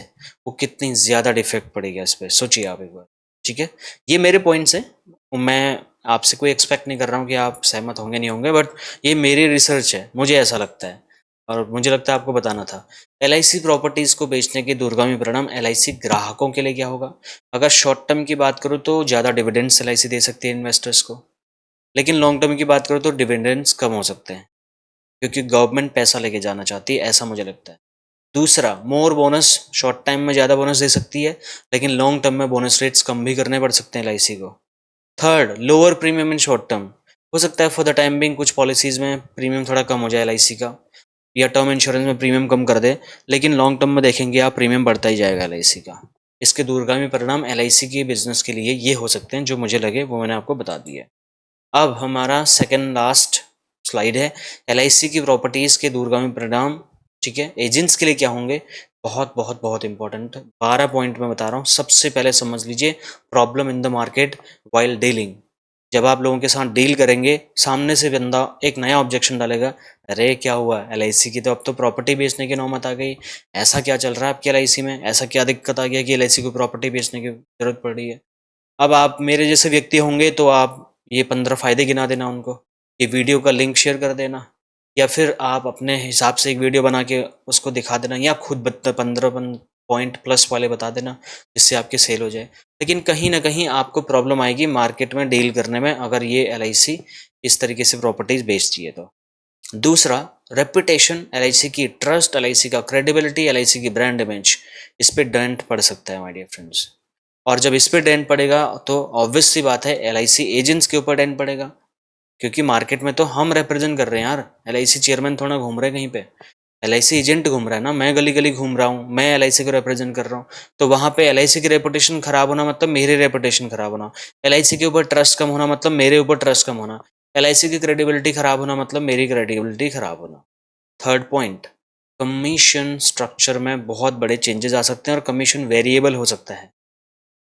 वो कितनी ज़्यादा डिफेक्ट पड़ेगा इस पर, सोचिए आप एक बार, ठीक है। ये मेरे पॉइंट्स हैं, मैं आपसे कोई एक्सपेक्ट नहीं कर रहा हूँ कि आप सहमत होंगे नहीं होंगे, बट ये मेरी रिसर्च है, मुझे ऐसा लगता है और मुझे लगता है आपको बताना था। एलआईसी प्रॉपर्टीज़ को बेचने के दूरगामी परिणाम एलआईसी ग्राहकों के लिए क्या होगा? अगर शॉर्ट टर्म की बात करूँ तो ज़्यादा डिविडेंड्स एलआईसी दे सकती है इन्वेस्टर्स को, लेकिन लॉन्ग टर्म की बात करो तो डिविडेंड्स कम हो सकते हैं, क्योंकि गवर्नमेंट पैसा लेके जाना चाहती है, ऐसा मुझे लगता है। दूसरा, मोर बोनस, शॉर्ट टाइम में ज़्यादा बोनस दे सकती है, लेकिन लॉन्ग टर्म में बोनस रेट्स कम भी करने पड़ सकते हैं एलआईसी को। Third, lower premium in short term. हो सकता है फॉर द टाइम बिंग कुछ पॉलिसीज़ में प्रीमियम थोड़ा कम हो जाए एलआईसी का, या टर्म इंश्योरेंस में प्रीमियम कम कर दे, लेकिन लॉन्ग टर्म में देखेंगे आप प्रीमियम बढ़ता ही जाएगा एलआईसी का। इसके दूरगामी परिणाम एलआईसी के बिजनेस के लिए ये हो सकते हैं, जो मुझे लगे वो मैंने आपको बता दिया। अब हमारा सेकंड लास्ट स्लाइड है, एलआईसी की प्रॉपर्टीज़ के दूरगामी परिणाम, ठीक है, एजेंट्स के लिए क्या होंगे। बहुत बहुत बहुत इंपॉर्टेंट 12 पॉइंट में बता रहा हूँ। सबसे पहले समझ लीजिए, problem in the market while dealing, जब आप लोगों के साथ डील करेंगे, सामने से बंदा एक नया ऑब्जेक्शन डालेगा, अरे क्या हुआ, एलआईसी की तो अब तो प्रॉपर्टी बेचने की नौबत आ गई, ऐसा क्या चल रहा है आपकी एलआईसी में, ऐसा क्या दिक्कत आ गया कि एलआईसी को प्रॉपर्टी बेचने की जरूरत पड़ रही है। अब आप मेरे जैसे व्यक्ति होंगे तो आप ये 15 फायदे गिना देना उनको, ये वीडियो का लिंक शेयर कर देना, या फिर आप अपने हिसाब से एक वीडियो बना के उसको दिखा देना, या खुद 15 पॉइंट प्लस वाले बता देना जिससे आपकी सेल हो जाए। लेकिन कहीं ना कहीं आपको प्रॉब्लम आएगी मार्केट में डील करने में अगर ये एलआईसी इस तरीके से प्रॉपर्टीज बेचती है तो। दूसरा, रेपुटेशन, एलआईसी की ट्रस्ट, एलआईसी का क्रेडिबिलिटी, एलआईसी की ब्रांड इमेज, इस पे डेंट पड़ सकता है माय डियर फ्रेंड्स। और जब इस पे डेंट पड़ेगा तो ऑब्वियस सी बात है एलआईसी एजेंट्स के ऊपर डेंट पड़ेगा, क्योंकि मार्केट में तो हम रिप्रेजेंट कर रहे हैं यार, एलआईसी चेयरमैन थोड़ा घूम रहे हैं कहीं पे, एलआईसी एजेंट घूम रहा है ना, मैं गली गली घूम रहा हूँ, मैं एलआईसी को रिप्रेजेंट कर रहा हूँ, तो वहां पे एलआईसी की रेपुटेशन खराब होना मतलब मेरी रेपुटेशन खराब होना, एलआईसी के ऊपर ट्रस्ट कम होना मतलब मेरे ऊपर ट्रस्ट कम होना, एलआईसी की क्रेडिबिलिटी खराब होना मतलब मेरी क्रेडिबिलिटी खराब होना। थर्ड पॉइंट, कमीशन स्ट्रक्चर में बहुत बड़े चेंजेस आ सकते हैं और कमीशन वेरिएबल हो सकता है।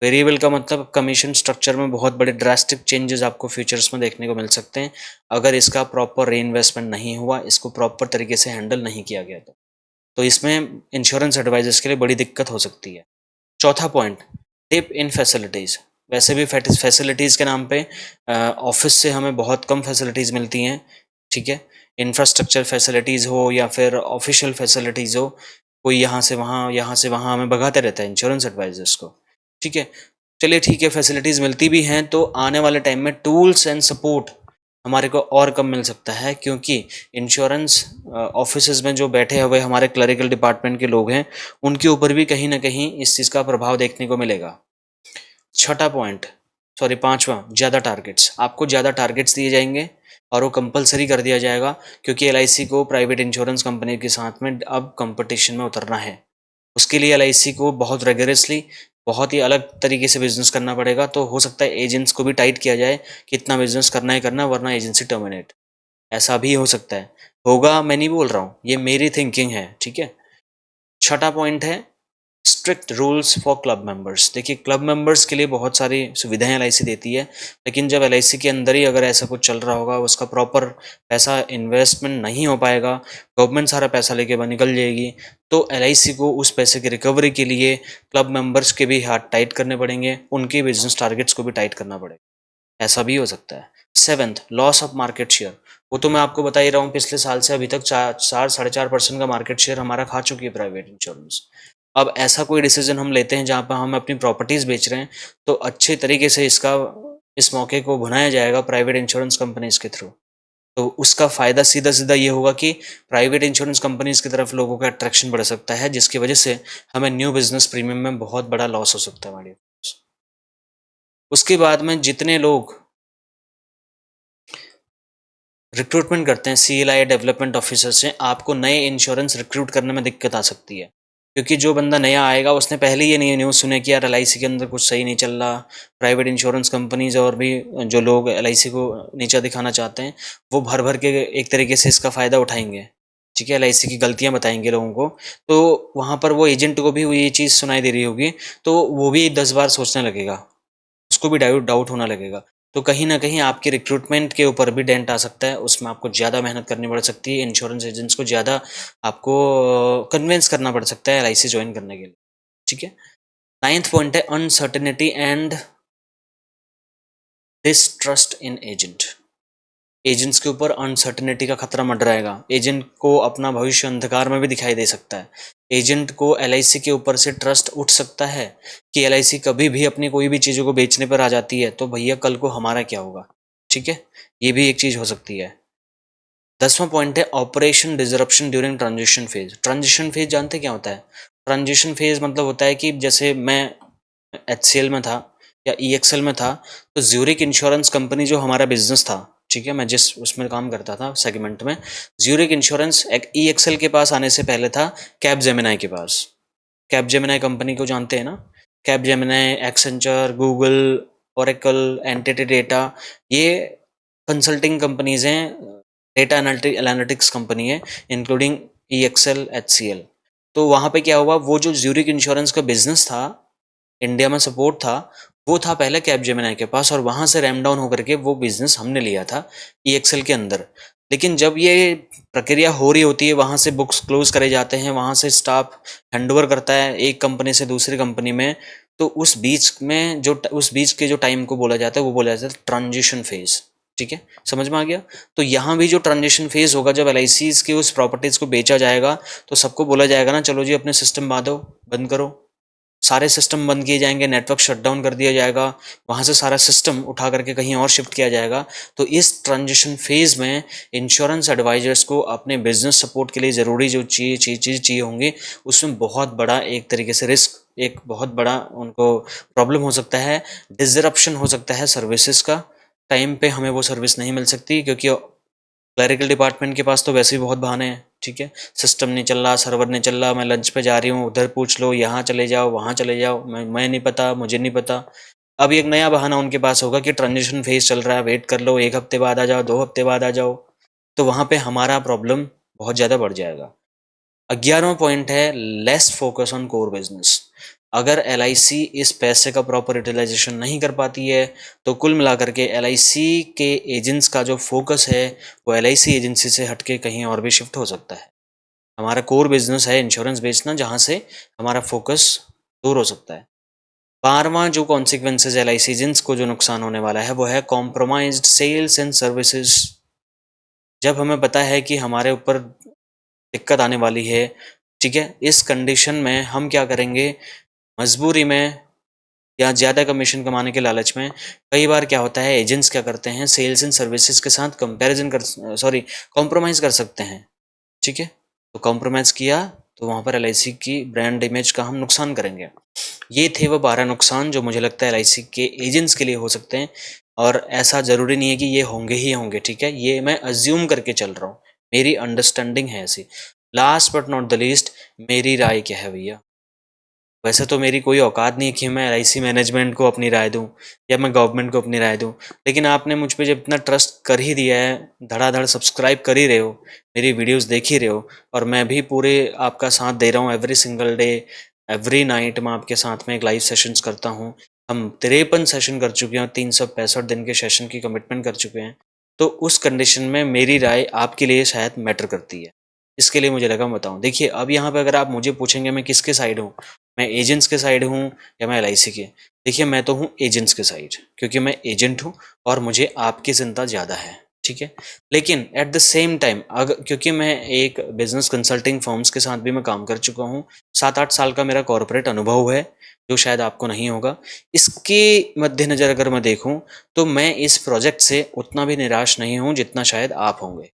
वेरिएबल का मतलब कमीशन स्ट्रक्चर में बहुत बड़े ड्रास्टिक चेंजेस आपको फ्यूचर्स में देखने को मिल सकते हैं अगर इसका प्रॉपर री इन्वेस्टमेंट नहीं हुआ, इसको प्रॉपर तरीके से हैंडल नहीं किया गया तो इसमें इंश्योरेंस एडवाइजर्स के लिए बड़ी दिक्कत हो सकती है। चौथा पॉइंट, टिप इन फैसिलिटीज़। वैसे भी फैसिलिटीज़ के नाम पे ऑफिस से हमें बहुत कम फैसिलिटीज़ मिलती हैं, ठीक है, इंफ्रास्ट्रक्चर फैसिलिटीज़ हो या फिर ऑफिशियल फैसिलिटीज़ हो, कोई यहाँ से वहाँ हमें भगाते रहता है इंश्योरेंस एडवाइजर्स को, ठीक है। चलिए ठीक है, फैसिलिटीज़ मिलती भी हैं तो आने वाले टाइम में टूल्स एंड सपोर्ट हमारे को और कम मिल सकता है, क्योंकि इंश्योरेंस ऑफिसेज में जो बैठे हुए हमारे क्लरिकल डिपार्टमेंट के लोग हैं उनके ऊपर भी कहीं ना कहीं इस चीज़ का प्रभाव देखने को मिलेगा। छठा पॉइंट, सॉरी पांचवा, ज़्यादा टारगेट्स, आपको ज़्यादा टारगेट्स दिए जाएंगे और वो कंपलसरी कर दिया जाएगा, क्योंकि एलआईसी को प्राइवेट इंश्योरेंस कंपनी के साथ में अब कंपटीशन में उतरना है। उसके लिए एलआईसी को बहुत रेगुलसली, बहुत ही अलग तरीके से बिजनेस करना पड़ेगा, तो हो सकता है एजेंट्स को भी टाइट किया जाए कि इतना बिजनेस करना ही करना वरना एजेंसी टर्मिनेट, ऐसा भी हो सकता है। होगा, मैं नहीं बोल रहा हूँ, ये मेरी थिंकिंग है, ठीक है। छठा पॉइंट है strict rules for club members. देखिए, क्लब मेंबर्स के लिए बहुत सारी सुविधाएं एलआईसी देती है, लेकिन जब एलआईसी के अंदर ही अगर ऐसा कुछ चल रहा होगा, उसका प्रॉपर पैसा इन्वेस्टमेंट नहीं हो पाएगा, गवर्नमेंट सारा पैसा लेके निकल जाएगी, तो एलआईसी को उस पैसे की रिकवरी के लिए क्लब मेंबर्स के भी हाथ टाइट करने पड़ेंगे, उनके बिजनेस टारगेट्स को भी टाइट करना पड़ेगा, ऐसा भी हो सकता है। Seventh, loss of market share. वो तो मैं आपको बता ही रहा हूँ, पिछले साल से अभी तक 4-4.5% का मार्केट शेयर हमारा खा चुकी है प्राइवेट इंश्योरेंस। अब ऐसा कोई डिसीजन हम लेते हैं जहाँ पर हम अपनी प्रॉपर्टीज बेच रहे हैं, तो अच्छे तरीके से इस मौके को भुनाया जाएगा प्राइवेट इंश्योरेंस कंपनीज के थ्रू, तो उसका फायदा सीधा सीधा ये होगा कि प्राइवेट इंश्योरेंस कंपनीज की तरफ लोगों का अट्रैक्शन बढ़ सकता है, जिसकी वजह से हमें न्यू बिजनेस प्रीमियम में बहुत बड़ा लॉस हो सकता है हमारी। उसके बाद में जितने लोग रिक्रूटमेंट करते हैं सीएलआई डेवलपमेंट ऑफिसर से, आपको नए इंश्योरेंस रिक्रूट करने में दिक्कत आ सकती है, क्योंकि जो बंदा नया आएगा उसने पहले ये नहीं न्यूज़ सुने कि यार एलआईसी के अंदर कुछ सही नहीं चल रहा, प्राइवेट इंश्योरेंस कंपनीज और भी जो लोग एलआईसी को नीचा दिखाना चाहते हैं वो भर भर के एक तरीके से इसका फ़ायदा उठाएंगे, ठीक है, एलआईसी की गलतियां बताएंगे लोगों को, तो वहाँ पर वो एजेंट को भी ये चीज़ सुनाई दे रही होगी, तो वो भी 10 बार सोचने लगेगा, उसको भी डाउट डाउट होना लगेगा, तो कहीं ना कहीं आपके रिक्रूटमेंट के ऊपर भी डेंट आ सकता है, उसमें आपको ज़्यादा मेहनत करनी पड़ सकती है, इंश्योरेंस एजेंट्स को ज़्यादा आपको कन्विंस करना पड़ सकता है एलआईसी ज्वाइन करने के लिए, ठीक है। नाइन्थ पॉइंट है uncertainty and distrust in agent. Agents के ऊपर अनसर्टेनिटी का खतरा मंडराएगा, एजेंट को अपना भविष्य अंधकार में भी दिखाई दे सकता है, एजेंट को एलआईसी के ऊपर से ट्रस्ट उठ सकता है कि एलआईसी कभी भी अपनी कोई भी चीज़ों को बेचने पर आ जाती है तो भैया कल को हमारा क्या होगा, ठीक है, ये भी एक चीज़ हो सकती है। 10वां पॉइंट है operation disruption during transition phase. Transition phase जानते क्या होता है? ट्रांजिशन फेज मतलब होता है कि जैसे मैं एचसीएल में था या ईएक्सएल में था, तो ज्यूरिक इंश्योरेंस कंपनी जो हमारा बिजनेस था, ठीक है, मैं जिस उसमें काम करता था सेगमेंट में, ज्यूरिक इंश्योरेंस ईएक्सएल के पास आने से पहले था कैप जेमिनाई के पास। कैप जेमिनाई कंपनी को जानते हैं ना? Cap Gemini, Accenture, Google, Oracle, entity data, ये कंसल्टिंग कंपनीज हैं, डेटा एनालिटिक्स कंपनी है, इंक्लूडिंग ईएक्सएल, एचसीएल। तो वहाँ पे क्या हुआ, वो जो ज्यूरिक इंश्योरेंस का बिजनेस था, इंडिया में सपोर्ट था, वो था पहले कैपजेमिनी के पास और वहाँ से रैम डाउन होकर के वो बिज़नेस हमने लिया था ईएक्सएल के अंदर। लेकिन जब ये प्रक्रिया हो रही होती है, वहाँ से बुक्स क्लोज़ करे जाते हैं, वहाँ से स्टाफ हैंडओवर करता है एक कंपनी से दूसरी कंपनी में, तो उस बीच में उस बीच के जो टाइम को बोला जाता है, वो बोला जाता है ट्रांजिशन फेज़। ठीक है, समझ में आ गया? तो यहाँ भी जो ट्रांजिशन फेज़ होगा, जब एलआईसीज़ की उस प्रॉपर्टीज़ को बेचा जाएगा, तो सबको बोला जाएगा ना, चलो जी अपने सिस्टम बाँधो, बंद करो। सारे सिस्टम बंद किए जाएंगे, नेटवर्क शटडाउन कर दिया जाएगा, वहाँ से सारा सिस्टम उठा करके कहीं और शिफ्ट किया जाएगा। तो इस ट्रांजिशन फेज़ में इंश्योरेंस एडवाइजर्स को अपने बिजनेस सपोर्ट के लिए ज़रूरी जो चीज़ चाहिए होंगी, उसमें बहुत बड़ा एक तरीके से रिस्क, एक बहुत बड़ा उनको प्रॉब्लम हो सकता है, डिसरप्शन हो सकता है सर्विसेज का। टाइम पे हमें वो सर्विस नहीं मिल सकती, क्योंकि क्लरिकल डिपार्टमेंट के पास तो वैसे ही बहुत बहाने हैं। ठीक है, सिस्टम नहीं चल रहा, सर्वर नहीं चल रहा, मैं लंच पे जा रही हूँ, उधर पूछ लो, यहाँ चले जाओ, वहाँ चले जाओ, मैं नहीं पता, मुझे नहीं पता। अब एक नया बहाना उनके पास होगा कि ट्रांजिशन फेज चल रहा है, वेट कर लो, 1 हफ्ते बाद आ जाओ, 2 हफ्ते बाद आ जाओ। तो वहाँ पे हमारा प्रॉब्लम बहुत ज़्यादा बढ़ जाएगा। 11वां पॉइंट है less focus on core business. अगर एलआईसी इस पैसे का प्रॉपर यूटिलाइजेशन नहीं कर पाती है, तो कुल मिलाकर के एलआईसी के एजेंट्स का जो फोकस है, वो एलआईसी एजेंसी से हटके कहीं और भी शिफ्ट हो सकता है। हमारा कोर बिजनेस है इंश्योरेंस बेचना, जहाँ से हमारा फोकस दूर हो सकता है। 12वां जो कॉन्सिक्वेंसेज एलआईसी एजेंट्स को जो नुकसान होने वाला है, वो है कॉम्प्रोमाइज्ड सेल्स एंड सर्विसेज। जब हमें पता है कि हमारे ऊपर दिक्कत आने वाली है, ठीक है, इस कंडीशन में हम क्या करेंगे? मजबूरी में या ज़्यादा कमीशन कमाने के लालच में कई बार क्या होता है, एजेंट्स क्या करते हैं, सेल्स एंड सर्विसेज के साथ कॉम्प्रोमाइज़ कर सकते हैं। ठीक है, तो कॉम्प्रोमाइज़ किया तो वहाँ पर एलआईसी की ब्रांड इमेज का हम नुकसान करेंगे। ये थे वो 12 नुकसान जो मुझे लगता है एलआईसी के एजेंट्स के लिए हो सकते हैं, और ऐसा ज़रूरी नहीं है कि ये होंगे ही होंगे। ठीक है, ये मैं अज्यूम करके चल रहा हूँ, मेरी अंडरस्टैंडिंग है ऐसी। Last but not the least, मेरी राय क्या है भैया? वैसे तो मेरी कोई औकात नहीं है कि मैं एलआईसी मैनेजमेंट को अपनी राय दूं या मैं गवर्नमेंट को अपनी राय दूं, लेकिन आपने मुझ पे जब इतना ट्रस्ट कर ही दिया है, धड़ाधड़ सब्सक्राइब कर ही रहे हो, मेरी वीडियोस देख ही रहे हो, और मैं भी पूरे आपका साथ दे रहा हूँ every single day, every night मैं आपके साथ में एक लाइव सेशंस करता हूँ। हम 53 सेशन कर चुके हैं, 365 दिन के सेशन की कमिटमेंट कर चुके हैं। तो उस कंडीशन में मेरी राय आपके लिए शायद मैटर करती है, इसके लिए मुझे लगा मैं बताऊँ। देखिए, अब यहाँ पे अगर आप मुझे पूछेंगे मैं किसके साइड हूँ, मैं एजेंट्स के साइड हूँ या मैं एलआईसी के? देखिए, मैं तो हूँ एजेंट्स के साइड, क्योंकि मैं एजेंट हूँ और मुझे आपकी चिंता ज़्यादा है। ठीक है, लेकिन एट द सेम टाइम अगर, क्योंकि मैं एक बिजनेस कंसल्टिंग फर्म्स के साथ भी मैं काम कर चुका हूँ, 7-8 साल का मेरा कॉर्पोरेट अनुभव है, जो शायद आपको नहीं होगा। इसके मद्देनज़र अगर मैं देखूँ, तो मैं इस प्रोजेक्ट से उतना भी निराश नहीं हूँ जितना शायद आप होंगे।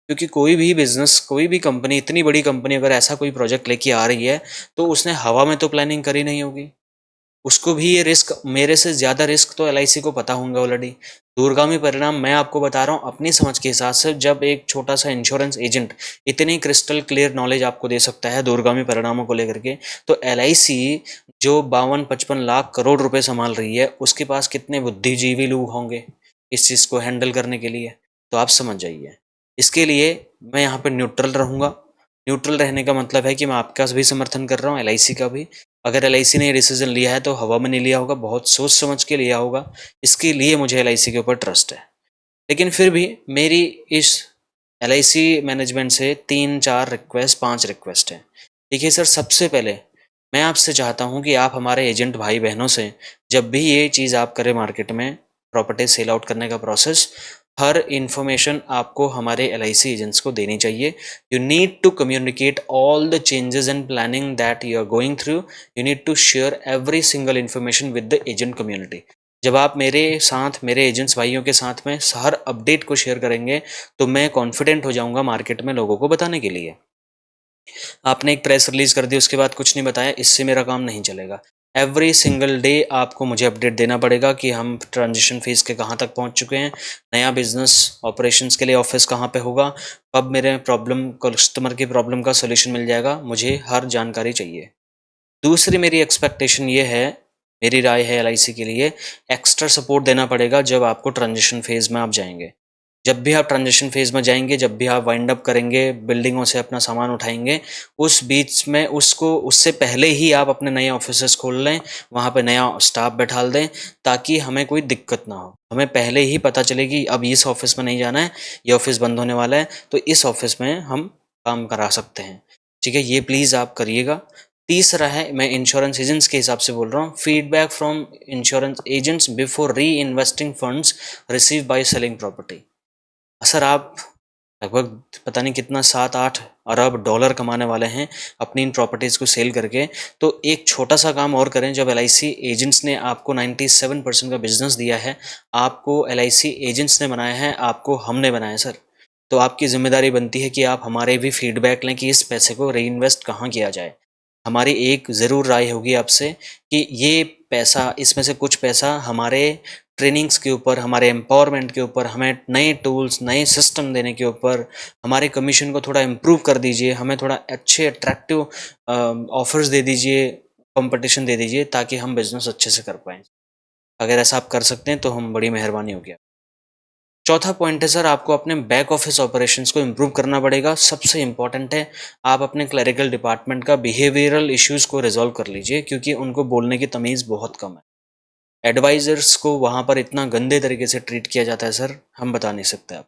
क्योंकि कोई भी बिजनेस, कोई भी कंपनी, इतनी बड़ी कंपनी अगर ऐसा कोई प्रोजेक्ट लेके आ रही है, तो उसने हवा में तो प्लानिंग करी नहीं होगी। उसको भी ये रिस्क, मेरे से ज़्यादा रिस्क तो एलआईसी को पता होंगे ऑलरेडी। दूरगामी परिणाम मैं आपको बता रहा हूँ अपनी समझ के हिसाब से। जब एक छोटा सा इंश्योरेंस एजेंट इतनी क्रिस्टल क्लियर नॉलेज आपको दे सकता है दूरगामी परिणामों को लेकर के, तो एलआईसी जो 52-55 लाख करोड़ रुपए संभाल रही है, उसके पास कितने बुद्धिजीवी लोग होंगे इस चीज़ को हैंडल करने के लिए? तो आप समझ जाइए। इसके लिए मैं यहाँ पर न्यूट्रल रहूँगा। न्यूट्रल रहने का मतलब है कि मैं आपका भी समर्थन कर रहा हूँ, एलआईसी का भी। अगर एलआईसी ने डिसीजन लिया है तो हवा में नहीं लिया होगा, बहुत सोच समझ के लिया होगा। इसके लिए मुझे एलआईसी के ऊपर ट्रस्ट है। लेकिन फिर भी मेरी इस एलआईसी मैनेजमेंट से 3-4 रिक्वेस्ट, 5 रिक्वेस्ट है। देखिए सर, सबसे पहले मैं आपसे चाहता हूँ कि आप हमारे एजेंट भाई बहनों से, जब भी ये चीज़ आप करें मार्केट में, प्रॉपर्टी सेल आउट करने का प्रोसेस, हर इन्फॉर्मेशन आपको हमारे एलआईसी एजेंट्स को देनी चाहिए। You need to communicate all the changes and planning that you are going through. You need to share every single information with the agent community. जब आप मेरे साथ, मेरे एजेंट्स भाइयों के साथ में हर अपडेट को शेयर करेंगे, तो मैं कॉन्फिडेंट हो जाऊंगा मार्केट में लोगों को बताने के लिए। आपने एक प्रेस रिलीज कर दी, उसके बाद कुछ नहीं बताया, इससे मेरा काम नहीं चलेगा। एवरी सिंगल डे आपको मुझे अपडेट देना पड़ेगा कि हम ट्रांजिशन फेज के कहाँ तक पहुँच चुके हैं, नया बिजनेस ऑपरेशंस के लिए ऑफिस कहाँ पे होगा, कब मेरे प्रॉब्लम, कस्टमर की प्रॉब्लम का सोल्यूशन मिल जाएगा, मुझे हर जानकारी चाहिए। दूसरी मेरी एक्सपेक्टेशन ये है, मेरी राय है एलआईसी के लिए, एक्स्ट्रा सपोर्ट देना पड़ेगा जब आपको ट्रांजिशन फेज में आप जाएंगे। जब भी आप ट्रांजिशन फेज में जाएंगे, जब भी आप वाइंड अप करेंगे, बिल्डिंगों से अपना सामान उठाएंगे, उस बीच में उससे पहले ही आप अपने नए ऑफिसेस खोल लें, वहाँ पे नया स्टाफ बैठाल दें, ताकि हमें कोई दिक्कत ना हो। हमें पहले ही पता चले कि अब इस ऑफिस में नहीं जाना है, ये ऑफिस बंद होने वाला है, तो इस ऑफिस में हम काम करा सकते हैं। ठीक है, ये प्लीज़ आप करिएगा। तीसरा है, मैं इंश्योरेंस एजेंट्स के हिसाब से बोल रहा हूँ, feedback from insurance agents before reinvesting funds receive by selling property. Sir आप लगभग पता नहीं कितना 7-8 अरब डॉलर कमाने वाले हैं अपनी इन प्रॉपर्टीज़ को सेल करके, तो एक छोटा सा काम और करें। जब LIC एजेंट्स ने आपको 97% का बिजनेस दिया है, आपको LIC एजेंट्स ने बनाया है, आपको हमने बनाया सर, तो आपकी जिम्मेदारी बनती है कि आप हमारे भी फीडबैक लें कि इस पैसे को री इन्वेस्ट कहाँ किया जाए। हमारी एक ज़रूर राय होगी आपसे कि ये पैसा, इसमें से कुछ पैसा हमारे ट्रेनिंग्स के ऊपर, हमारे एम्पावरमेंट के ऊपर, हमें नए टूल्स, नए सिस्टम देने के ऊपर, हमारे कमीशन को थोड़ा इम्प्रूव कर दीजिए, हमें थोड़ा अच्छे अट्रैक्टिव ऑफर्स दे दीजिए, कंपटीशन दे दीजिए, ताकि हम बिजनेस अच्छे से कर पाएँ। अगर ऐसा आप कर सकते हैं तो हम बड़ी मेहरबानी होगी। चौथा पॉइंट है सर, आपको अपने बैक ऑफिस ऑपरेशंस को इम्प्रूव करना पड़ेगा। सबसे इम्पॉर्टेंट है, आप अपने क्लरिकल डिपार्टमेंट का बिहेवियरल इश्यूज़ को रिजॉल्व कर लीजिए, क्योंकि उनको बोलने की तमीज़ बहुत कम है। एडवाइज़र्स को वहाँ पर इतना गंदे तरीके से ट्रीट किया जाता है सर, हम बता नहीं सकते आप।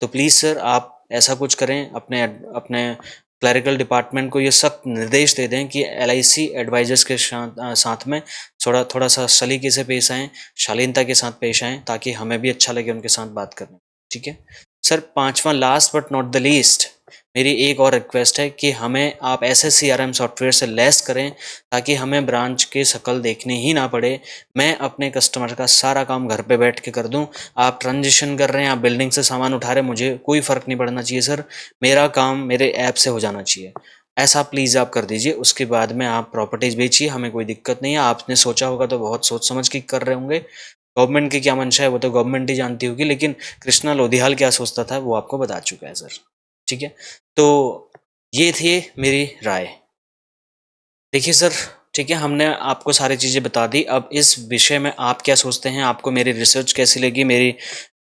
तो प्लीज़ सर, आप ऐसा कुछ करें, अपने अपने क्लरिकल डिपार्टमेंट को ये सख्त निर्देश दे दें कि LIC एडवाइजर्स के साथ में थोड़ा सा सलीके से पेश आएँ, शालीनता के साथ पेश आएँ, ताकि हमें भी अच्छा लगे उनके साथ बात करने। ठीक है सर। पांचवा, last but not the least, मेरी एक और रिक्वेस्ट है कि हमें आप ऐसे CRM सॉफ्टवेयर से लेस करें ताकि हमें ब्रांच के शकल देखने ही ना पड़े। मैं अपने कस्टमर का सारा काम घर पे बैठ के कर दूं। आप ट्रांजिशन कर रहे हैं, आप बिल्डिंग से सामान उठा रहे हैं, मुझे कोई फ़र्क नहीं पड़ना चाहिए सर, मेरा काम मेरे ऐप से हो जाना चाहिए। ऐसा प्लीज़ आप कर दीजिए। उसके बाद में आप प्रॉपर्टीज़ बेचिए, हमें कोई दिक्कत नहीं है। आपने सोचा होगा तो बहुत सोच समझ के कर रहे होंगे। गवर्नमेंट की क्या मंशा है वो तो गवर्नमेंट ही जानती होगी, लेकिन कृष्णा लोधियाल क्या सोचता था वो आपको बता चुका है सर। ठीक है, तो ये थी मेरी राय। देखिए सर, ठीक है, हमने आपको सारी चीज़ें बता दी। अब इस विषय में आप क्या सोचते हैं? आपको मेरी रिसर्च कैसी लगी? मेरी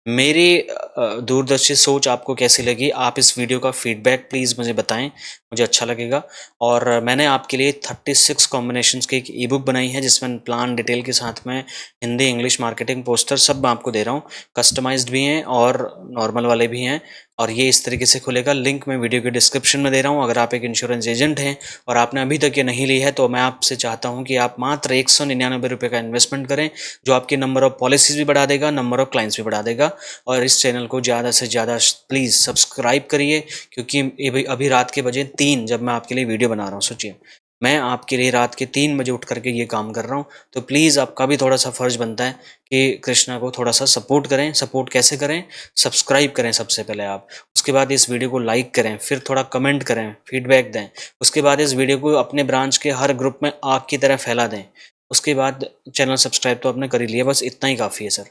मेरी दूरदर्शी सोच आपको कैसी लगी? आप इस वीडियो का फीडबैक प्लीज़ मुझे बताएं, मुझे अच्छा लगेगा। और मैंने आपके लिए 36 कॉम्बिनेशंस की एक ई बुक बनाई है, जिसमें प्लान डिटेल के साथ में हिंदी, इंग्लिश, मार्केटिंग, पोस्टर सब मैं आपको दे रहा हूँ। कस्टमाइज्ड भी हैं और नॉर्मल वाले भी हैं, और ये इस तरीके से खुलेगा। लिंक मैं वीडियो के डिस्क्रिप्शन में दे रहा हूँ। अगर आप एक इंश्योरेंस एजेंट हैं और आपने अभी तक ये नहीं ली है, तो मैं आपसे चाहता हूँ कि आप मात्र 199 रुपये का इन्वेस्टमेंट करें, जो आपकी नंबर ऑफ पॉलिसीज़ भी बढ़ा देगा, नंबर ऑफ क्लाइंट्स भी बढ़ा देगा। और इस चैनल को ज़्यादा से ज़्यादा प्लीज़ सब्सक्राइब करिए, क्योंकि अभी रात के बजे 3 जब मैं आपके लिए वीडियो बना रहा हूँ। सोचिए, मैं आपके लिए रात के 3 बजे उठ करके ये काम कर रहा हूँ। तो प्लीज़ आपका भी थोड़ा सा फ़र्ज़ बनता है कि कृष्णा को थोड़ा सा सपोर्ट करें। सपोर्ट कैसे करें? सब्सक्राइब करें सबसे पहले आप, उसके बाद इस वीडियो को लाइक करें, फिर थोड़ा कमेंट करें, फीडबैक दें। उसके बाद इस वीडियो को अपने ब्रांच के हर ग्रुप में आग की तरह फैला दें। उसके बाद चैनल सब्सक्राइब तो आपने कर ही लिया, बस इतना ही काफ़ी है सर,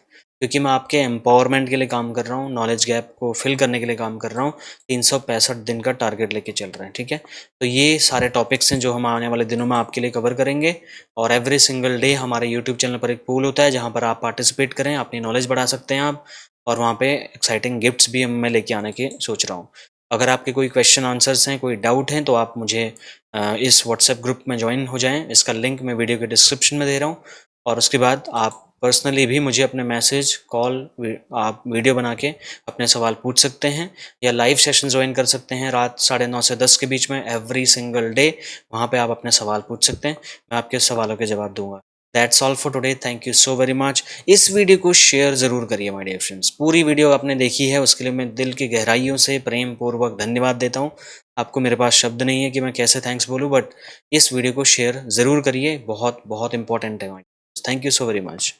क्योंकि मैं आपके एम्पावरमेंट के लिए काम कर रहा हूँ, नॉलेज गैप को फिल करने के लिए काम कर रहा हूँ। 365 दिन का टारगेट लेके चल रहे हैं। ठीक है, तो ये सारे टॉपिक्स हैं जो हम आने वाले दिनों में आपके लिए कवर करेंगे। और एवरी सिंगल डे हमारे यूट्यूब चैनल पर एक पूल होता है, जहाँ पर आप पार्टिसिपेट करें, अपनी नॉलेज बढ़ा सकते हैं आप। और वहाँ पे एक्साइटिंग गिफ्ट्स भी मैं लेके आने की सोच रहा हूँ। अगर आपके कोई क्वेश्चन आंसर्स हैं, कोई डाउट हैं, तो आप मुझे इस व्हाट्सएप ग्रुप में ज्वाइन हो जाएं। इसका लिंक मैं वीडियो के डिस्क्रिप्शन में दे रहा हूँ। और उसके बाद आप पर्सनली भी मुझे अपने मैसेज, कॉल, आप वीडियो बना के अपने सवाल पूछ सकते हैं, या लाइव सेशन ज्वाइन कर सकते हैं रात 9:30 से 10 के बीच में एवरी सिंगल डे। वहाँ पे आप अपने सवाल पूछ सकते हैं, मैं आपके सवालों के जवाब दूंगा। That's all for today, thank you so very much. इस वीडियो को शेयर ज़रूर करिए माय डियर फ्रेंड्स। पूरी वीडियो आपने देखी है, उसके लिए मैं दिल की गहराइयों से प्रेम पूर्वक धन्यवाद देता हूँ। आपको मेरे पास शब्द नहीं है कि मैं कैसे थैंक्स बोलूँ, बट इस वीडियो को शेयर ज़रूर करिए, बहुत बहुत इंपॉर्टेंट है। Thank you so very much.